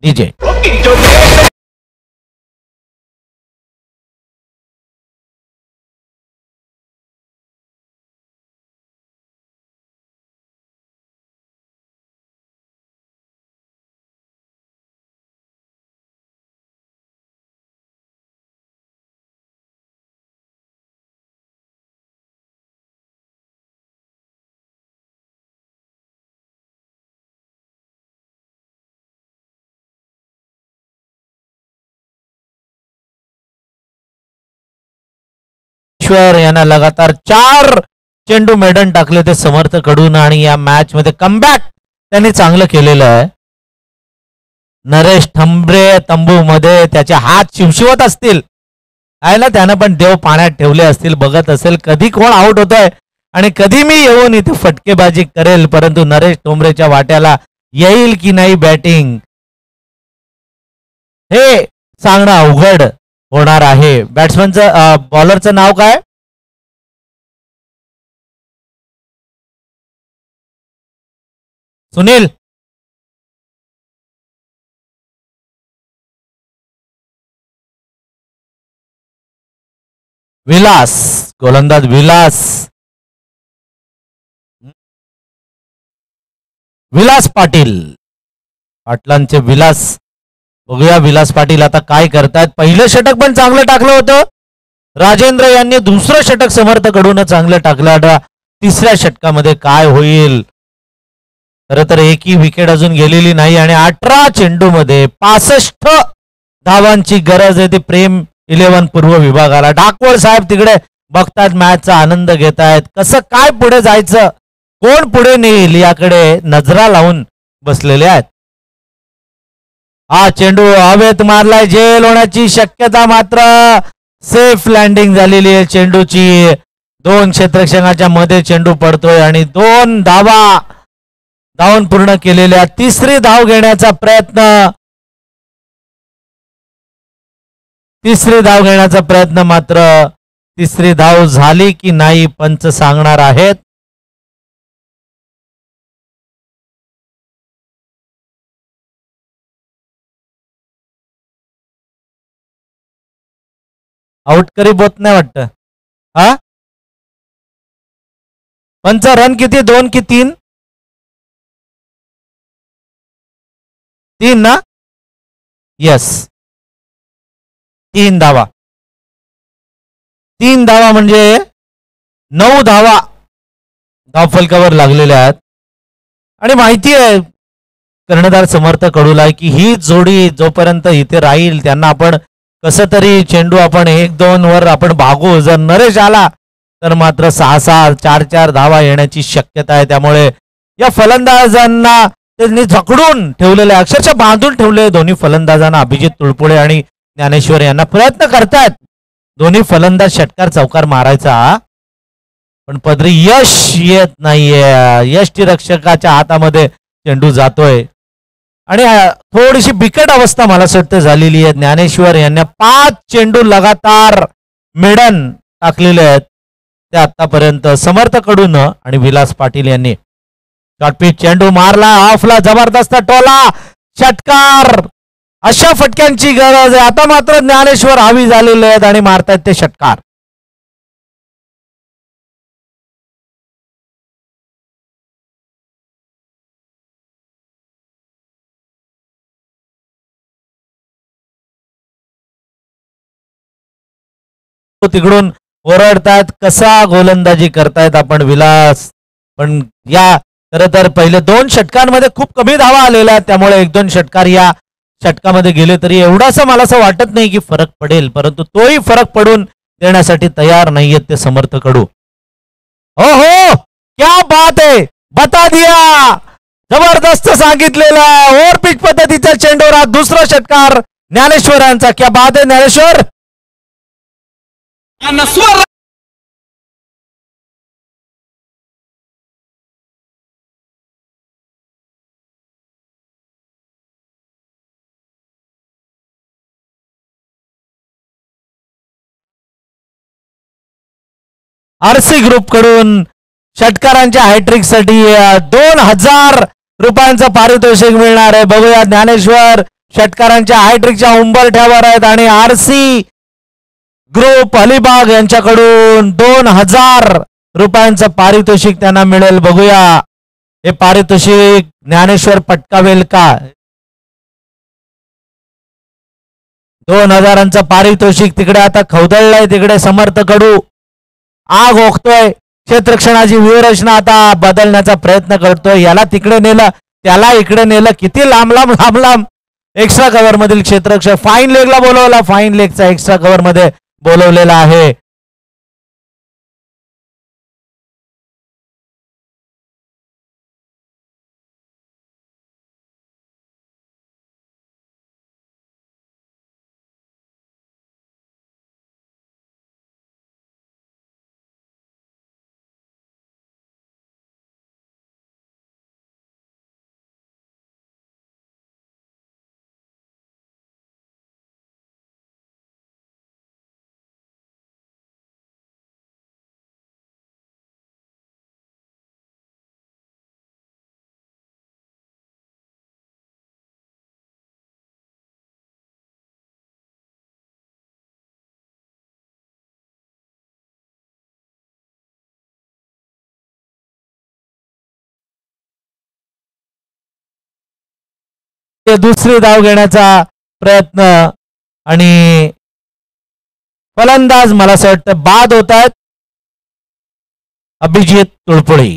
डीजे यांना लगातार 4 चेंडू मैदान टाकले ते समर्थ कडून आणि या मॅच मध्ये कमबॅक त्यांनी चांगलं केलेलं आहे. नरेश ठंबरे तंबू मध्ये त्याचे हात शिवशिवत असतील, आहे ना, त्यानं पण देव पाण्यात ठेवले असतील, बघत असेल कधी कोण आउट होतोय आणि कधी मी येऊन इथे फटकेबाजी करेल. परंतु नरेश ठोंबरेच्या वाट्याला येईल की नाही बॅटिंग हे सांगणं अवघड होणार आहे. बॅट्समनचं बॉलरचं नाव काय? सुनील. विलास, गोलंदाज विलास पाटील, पाटलांचे विलास. बघूया विलास पाटील आता काय करतायत. पहिलं षटक पण चांगलं टाकलं होतं राजेंद्र यांनी, दुसरं षटक समर्थ कडून चांगलं टाकलं. तिसऱ्या षटकामध्ये काय होईल. खरं तर एकही विकेट अजून गेलेली नाही आणि 18 चेंडू मध्ये 65 धावांची गरज आहे ती प्रेम 11 पूर्व विभागाला. डाकवळ साहेब तिकडे बघतात, मॅचचा आनंद घेतायत. कसं काय पुढे जायचं, कोण पुढे नेईल याकडे नजरा लावून बसलेले आहेत. हा चेंडू हवेत मारलाय, जेल होण्याची शक्यता, मात्र सेफ लँडिंग झालेली आहे चेंडूची. 2 क्षेत्ररक्षकाच्या मध्ये चेंडू पडतोय आणि 2 धावून पूर्ण केलेल्या. तिसरी धाव घेण्याचा प्रयत्न, मात्र तिसरी धाव झाली की नाही पंच सांगणार आहेत. आउट करी बोत नाही वाटतं. हा पंच रन किती, 2 की 3? 3 ना. यस, 3 धावा. 3 धावा म्हणजे 9 धावा धावफलकावर लागलेल्या आहेत. आणि माहिती आहे कर्णधार समर्थ कडूला की ही जोडी जोपर्यंत इथे राहील त्यांना आपण कसं तरी चेंडू आपण 1-2 वर आपण भागू. जर नरेश आला तर मात्र 6-6 4-4 धावा येण्याची शक्यता आहे. त्यामुळे या फलंदाजांना त्यांनी झकडून ठेवलेले, अक्षरशः बांधून ठेवले दोन्ही फलंदाजांना. अभिजित तुळपुळे आणि ज्ञानेश्वर यांना प्रयत्न करतायत दोन्ही फलंदाज षटकार चौकार मारायचा, पण पदरी यश येत नाहीये. यष्टीरक्षकाच्या हातामध्ये चेंडू जातोय आणि थोडीशी बिकट अवस्था मला वाटतं झालेली आहे. ज्ञानेश्वर यांना 5 चेंडू लगातार मिडन टाकलेले आहेत ते आतापर्यंत समर्थकडून आणि विलास पाटील यांनी शॉर्टपिच चेंडू मारला ऑफला जबरदस्त टोला षटकार अशा फटक्यांची गरज आहे आता मात्र ज्ञानेश्वर हावी झालेले आहेत आणि मारतायत ते षटकार तिकडून ओरडतायत कसा गोलंदाजी करतायत आपण विलास पण या खरं तर पहिले 2 षटकांमध्ये खूप कमी धावा आलेल्या आहेत त्यामुळे 1-2 षटकार या षटकामध्ये गेले तरी एवढासा मला असं वाटत नाही की फरक पडेल परंतु तोही फरक पडून देण्यासाठी तयार नाहीयेत ते समर्थकडू हो हो क्या बात आहे बता दिया जबरदस्त सांगितलेला ओव्हरपिच पद्धतीचा चेंडूरा दुसरा षटकार ज्ञानेश्वरांचा क्या बात आहे ज्ञानेश्वर आरसी ग्रुप कडून षटकारांच्या हॅट्रिक साठी 2000 रुपयांचं पारितोषिक मिळणार आहे बघूया ज्ञानेश्वर षटकारांच्या हॅट्रिकच्या उंबरठ्यावर आहेत आणि आरसी ग्रुप अलिबाग यांच्याकडून 2000 रुपयांचं पारितोषिक त्यांना मिळेल बघूया हे पारितोषिक ज्ञानेश्वर पटकावेल का 2000चं पारितोषिक तिकडे आता खवदळलंय तिकडे समर्थकडू आग ओकतोय क्षेत्ररक्षणाची व्यूहरचना आता बदलण्याचा प्रयत्न करतोय याला तिकडे नेलं त्याला इकडे नेलं किती लांब लांब लांब लांब एक्स्ट्रा कव्हर मधील क्षेत्ररक्षक फाईन लेगला बोलवला फाईन लेगचा एक्स्ट्रा कव्हर मध्ये बोलवलेला आहे दुसरी धाव घेण्याचा प्रयत्न आणि फलंदाज मला असं वाटतं बाद होत आहेत अभिजित तुळपुळी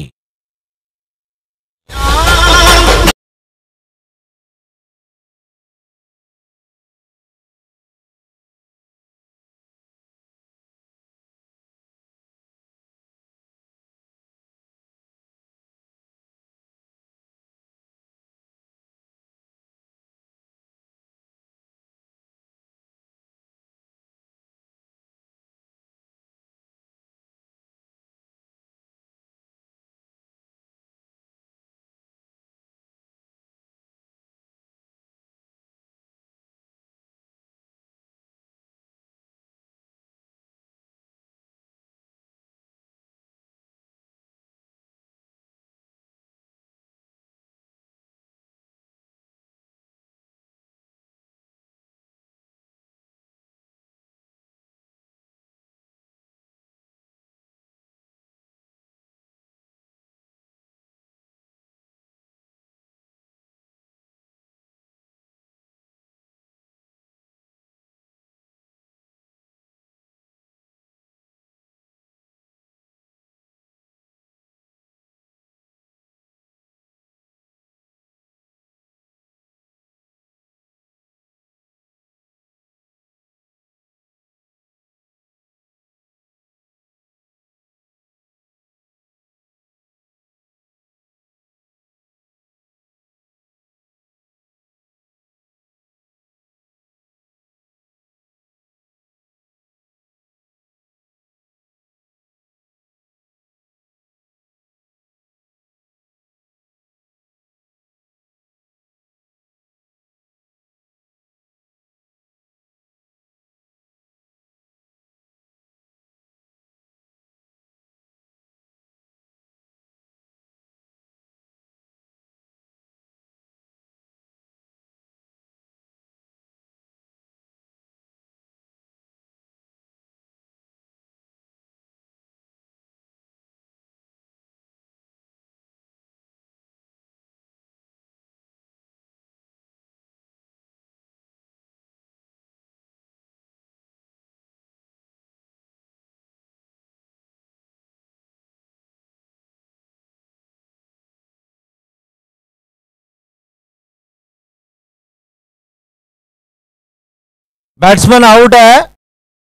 बॅट्समन आउट आहे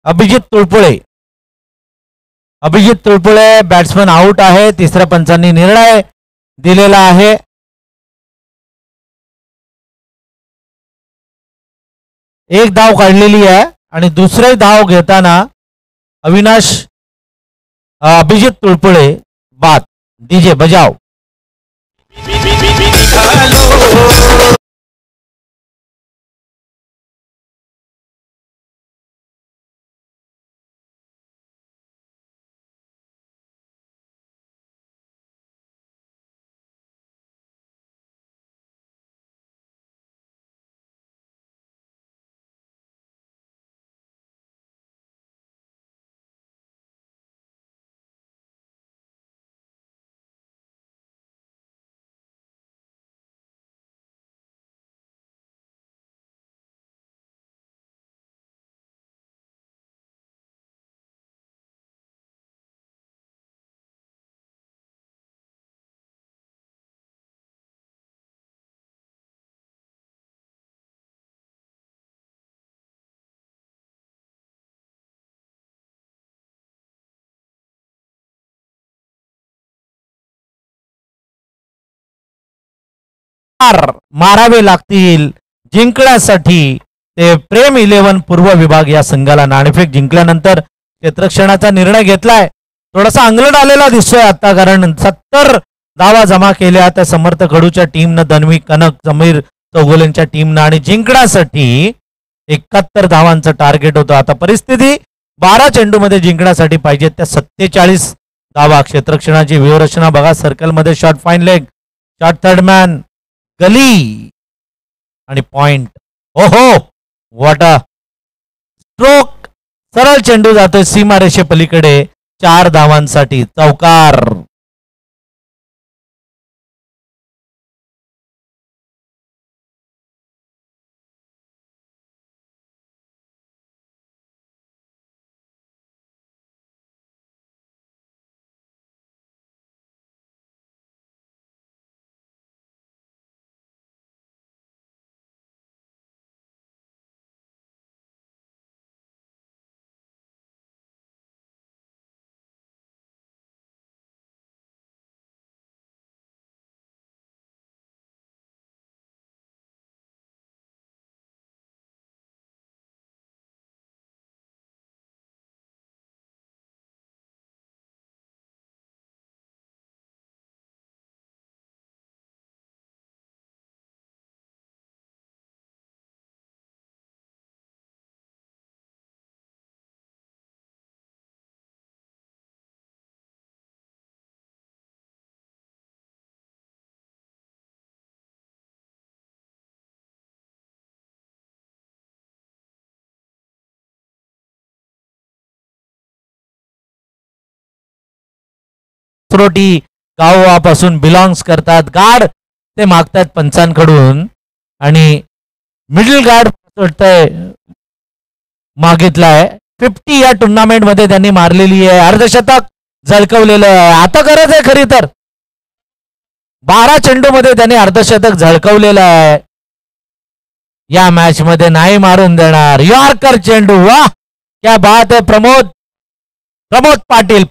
अभिजित तुळपुळे. अभिजित तुळपुळे बॅट्समन आउट आहे. तिसऱ्या पंचांनी निर्णय दिलेला आहे. एक धाव काढलेली आहे आणि दुसरे धाव घेताना अभिजित तुळपुळे बाद. डीजे बजाव. मारावे लागतील जिंकण्यासाठी. ते प्रेम 11 पूर्व विभाग या संघाला नाणेफेक जिंकल्यानंतर क्षेत्ररक्षणाचा निर्णय घेतलाय. थोडासा अंगलट आलेला दिसतोय आता, कारण 70 धावा जमा केल्या त्या समर्थ कडूच्या टीमनं, धनवी कनक समीर चौगुलेंच्या टीमनं, आणि जिंकण्यासाठी 71 धावांचं टार्गेट होतं. आता परिस्थिती 12 चेंडूमध्ये जिंकण्यासाठी पाहिजे त्या 47 धावा. क्षेत्ररक्षणाची व्यूहरचना बघा. सर्कलमध्ये short fine leg, short third man, gully आणि पॉइंट. ओहो, व्हॉट अ स्ट्रोक. सरळ चेंडू जातोय सीमारेषे पलीकडे 4 धावांसाठी. चौकार. रोटी गावापासून बिलॉंग्स करतात. गार्ड ते मागतात पंचांकडून आणि मिडल गार्ड मागितलाय. 50 या टुर्नामेंट मध्ये त्यांनी मारलेली आहे. अर्धशतक झळकवलेलं आहे. आता गरज आहे खरी तर. 12 चेंडू मध्ये त्यांनी अर्धशतक झळकवलेलं आहे. या मॅच मध्ये नाही मारून देणार. यॉर्कर चेंडू. वाह, क्या बात आहे. प्रमोद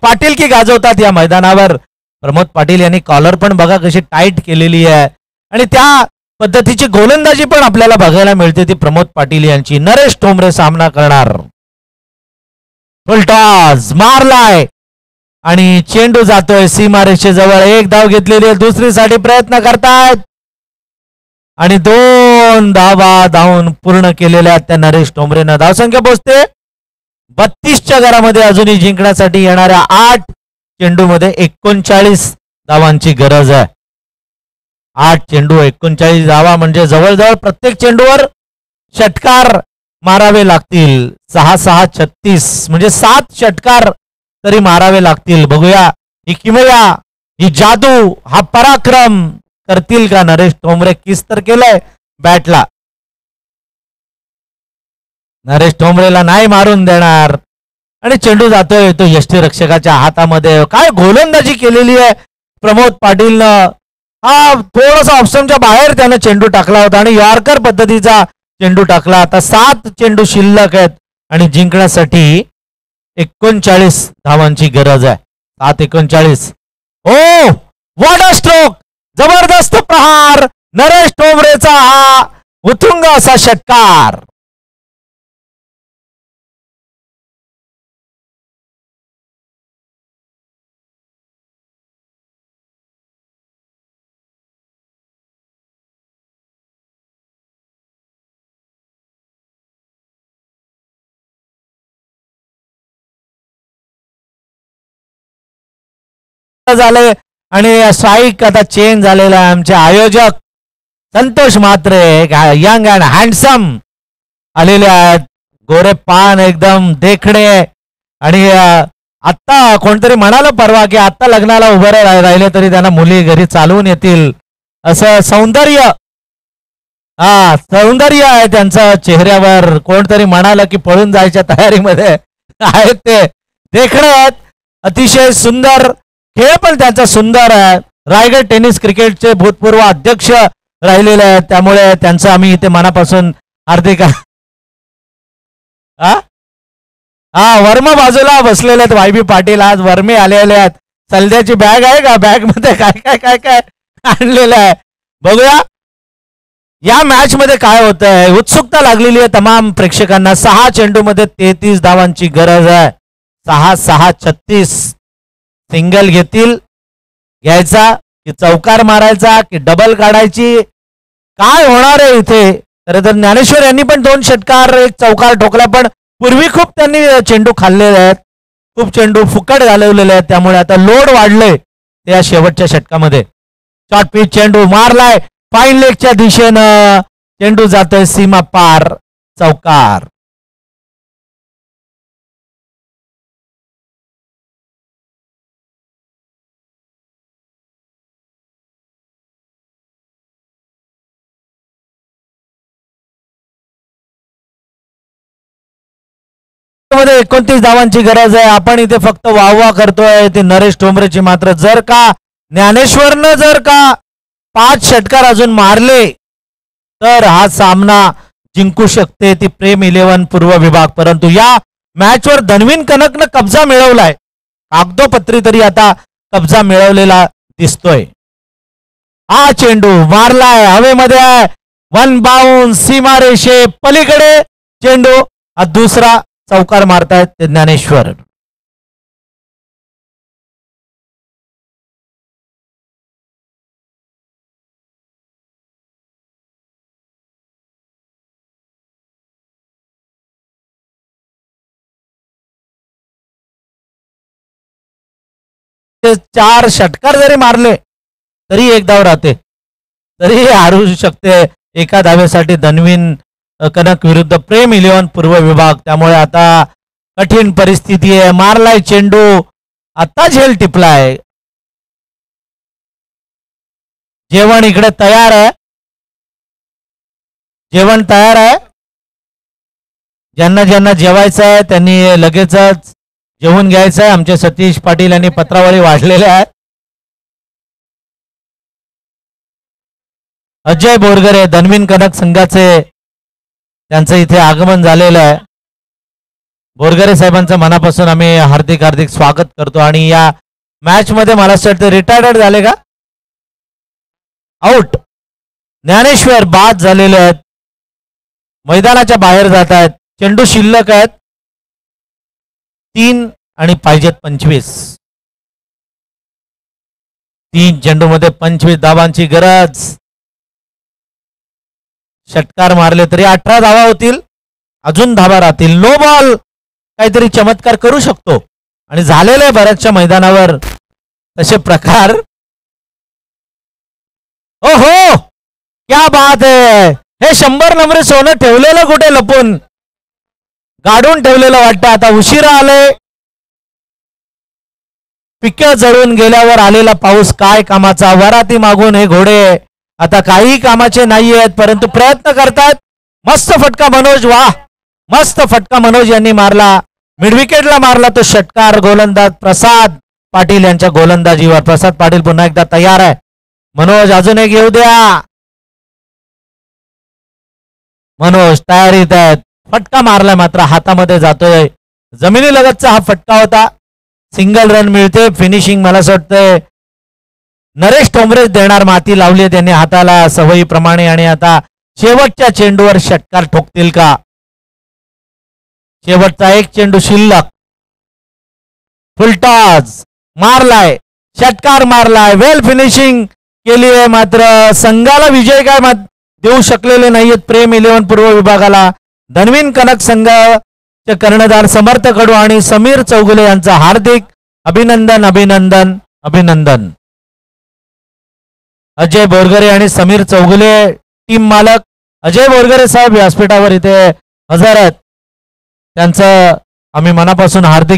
पाटील की गाजवतात या मैदानावर. प्रमोद पाटील यांनी कॉलर पण बघा कशी टाईट केलेली आहे आणि त्या पद्धतीची गोलंदाजी पण आपल्याला बघायला मिळते ती प्रमोद पाटील यांची. नरेश ठोंबरे सामना करणार. फुलटॉस मारलाय आणि चेंडू जातोय सीमारेषेजवळ. 1 धाव घेतलेली आहे. दुसरीसाठी प्रयत्न करतायत आणि 2 धावा धावून पूर्ण केलेल्या त्या नरेश ठोंबरेंना. धावसंख्या पोहोचते 32च्या घरामध्ये. अजूनही जिंकण्यासाठी येणाऱ्या 8 चेंडूमध्ये 39 धावांची गरज आहे. 8 चेंडू 39 धावा म्हणजे जवळजवळ प्रत्येक चेंडूवर षटकार मारावे लागतील. 6-6 36 म्हणजे 7 षटकार तरी मारावे लागतील. बघूया ही किमया, ही जादू, हा पराक्रम करतील का नरेश ठोंबरे. किस तर केलंय बॅटला. नरेश ठोंबरेला नाही मारून देणार आणि चेंडू जातोय तो यष्टीरक्षकाच्या हातामध्ये. काय गोलंदाजी केलेली आहे प्रमोद पाटीलनं. हा थोडासा ऑप्शनच्या बाहेर त्यानं चेंडू टाकला होता आणि यॉर्कर पद्धतीचा चेंडू टाकला. आता 7 चेंडू शिल्लक आहेत आणि जिंकण्यासाठी 39 धावांची गरज आहे. 7:39. ओ व्हॉट अ स्ट्रोक, जबरदस्त प्रहार, नरेश टोमरेचा हा उत्तुंग असा षटकार. झाले आणि स्ट्राईक आता चेंज झालेला आहे. आमचे आयोजक Santosh Mhatre young and handsome आलेले आहेत. गोरे पान एकदम देखणे आणि आत्ता कोणतरी म्हणालं परवा की आत्ता लग्नाला उभे राहिले तरी त्यांना मुली घरी चालवून येतील असं सौंदर्य आहे त्यांचं चेहऱ्यावर. कोणतरी म्हणालं की पळून जायच्या तयारीमध्ये आहेत ते. देखणे आहेत, अतिशय सुंदर खेळ पण त्यांचा सुंदर आहे. रायगड टेनिस क्रिकेटचे भूतपूर्व अध्यक्ष राहिलेले आहेत, त्यामुळे त्यांचं आम्ही इथे मनापासून हार्दिक वर्मा बाजूला बसलेले आहेत. वाय बी पाटील आज वर्मे आलेले आहेत. सलद्याची बॅग आहे का, बॅग मध्ये काय काय काय काय आणलेलं आहे बघूया या मॅच मध्ये काय होत आहे. उत्सुकता लागलेली आहे तमाम प्रेक्षकांना. 6 चेंडूमध्ये 33 धावांची गरज आहे. 6-6-36. सिंगल घ्यायचा की चौकार मारायचा की डबल काढायची, काय होणार आहे इथे. तर ज्ञानेश्वर यांनी पण 2 षटकार एक चौकार ठोकला, पण पूर्वी खूप त्यांनी चेंडू खाल्लेले आहेत, खूप चेंडू फुकट घालवलेले आहेत. त्यामुळे आता लोड वाढले त्या शेवटच्या षटकामध्ये. शॉर्ट पिच चेंडू मारलाय फाईन लेगच्या दिशेनं, चेंडू जातोय सीमा पार, चौकार. मध्ये 29 धावांची गरज आहे. आपण इथे फक्त वाहवा करतोय ते नरेश टोमरेची. मात्र जर का ज्ञानेश्वरनं जर का 5 षटकार अजून मारले तर हा सामना जिंकू शकते ती प्रेम 11 पूर्व विभाग. परंतु या मॅचवर धनवीन कनकनं कब्जा मिळवलाय, कागदोपत्री तरी आता कब्जा मिळवलेला दिसतोय. हा चेंडू मारलाय हवेमध्ये आहे, 1 बाउन्स, सीमारेषे पलीकडे चेंडू. हा दुसरा चौकार मारतायत ते ज्ञानेश्वर. ते 4 षटकार जरी मारले तरी 1 धाव राहते, तरी हारू शकते एका धावेसाठी धनवीन कनक विरुद्ध प्रेम 11 पूर्व विभाग. त्यामुळे आता कठीण परिस्थिती आहे. मारलाय चेंडू, आता झेल टिपलाय. जेवण इकडे तयार आहे, जेवण तयार आहे. ज्यांना ज्यांना जेवायचं आहे त्यांनी लगेचच जेवून घ्यायचं आहे. आमचे सतीश पाटील यांनी पत्रावळी वाढलेले आहे. अजय बोरगरे धनवीन कनक संघाचे त्यांचं इथे आगमन झालेलं आहे. बोरगरे साहेबांचं मनापासून आम्ही हार्दिक हार्दिक स्वागत करतो. आणि या मॅच मध्ये मला असं वाटतं रिटायर्ड झाले का, आउट. ज्ञानेश्वर बाद झालेले आहेत, मैदानाच्या बाहेर जात आहेत. चेंडू शिल्लक आहेत 3 आणि पाहिजेत 25. 3 चेंडूमध्ये 25 धावांची गरज. षटकार मारले तरी 18 धावा होतील, अजून धावा राहतील. नो बॉल काहीतरी चमत्कार करू शकतो आणि झालेले बऱ्याचशा मैदानावर तसे प्रकार. ओ हो क्या बात आहे. हे 100 नंबर सोनं ठेवलेलं कुठे लपून, गाडून ठेवलेलं वाटतं. आता उशिरा आले, पिकं जळून गेल्यावर आलेला पाऊस काय कामाचा. वराती मागून हे घोडे आता काही कामाचे नाही आहेत, परंतु प्रयत्न करतात. मस्त फटका मनोज, वाह मस्त फटका मनोज यांनी मारला, मिडविकेटला मारला तो षटकार. गोलंदाज प्रसाद पाटील यांच्या गोलंदाजीवर. प्रसाद पाटील पुन्हा एकदा तयार आहे. मनोज अजून एक येऊ द्या. मनोज तयारीत आहेत. फटका मारलाय मात्र हातामध्ये जातोय. जमिनीलगतचा हा फटका होता. सिंगल रन मिळते. फिनिशिंग मला असं वाटतंय नरेश टोंबरेच देणार. माती लावली त्यांनी हाताला सवयीप्रमाणे आणि आता शेवटच्या चेंडूवर षटकार ठोकतील का? शेवटचा एक चेंडू शिल्लक. फुलटॉस मारलाय. षटकार मारलाय. वेल फिनिशिंग केली आहे. मात्र संघाला विजय काय देऊ शकलेले नाहीयेत. प्रेम 11 पूर्व विभागाला धनवीन कनक संघाचे कर्णधार समर्थ कडू आणि समीर चौगुले यांचा हार्दिक अभिनंदन अभिनंदन अभिनंदन. अजय बोरगरे आणि समीर चौगुले टीम मालक अजय बोरगरे साहेब व्यासपीठावर इथे हजर आहेत. त्यांचं आम्ही मनापासून हार्दिक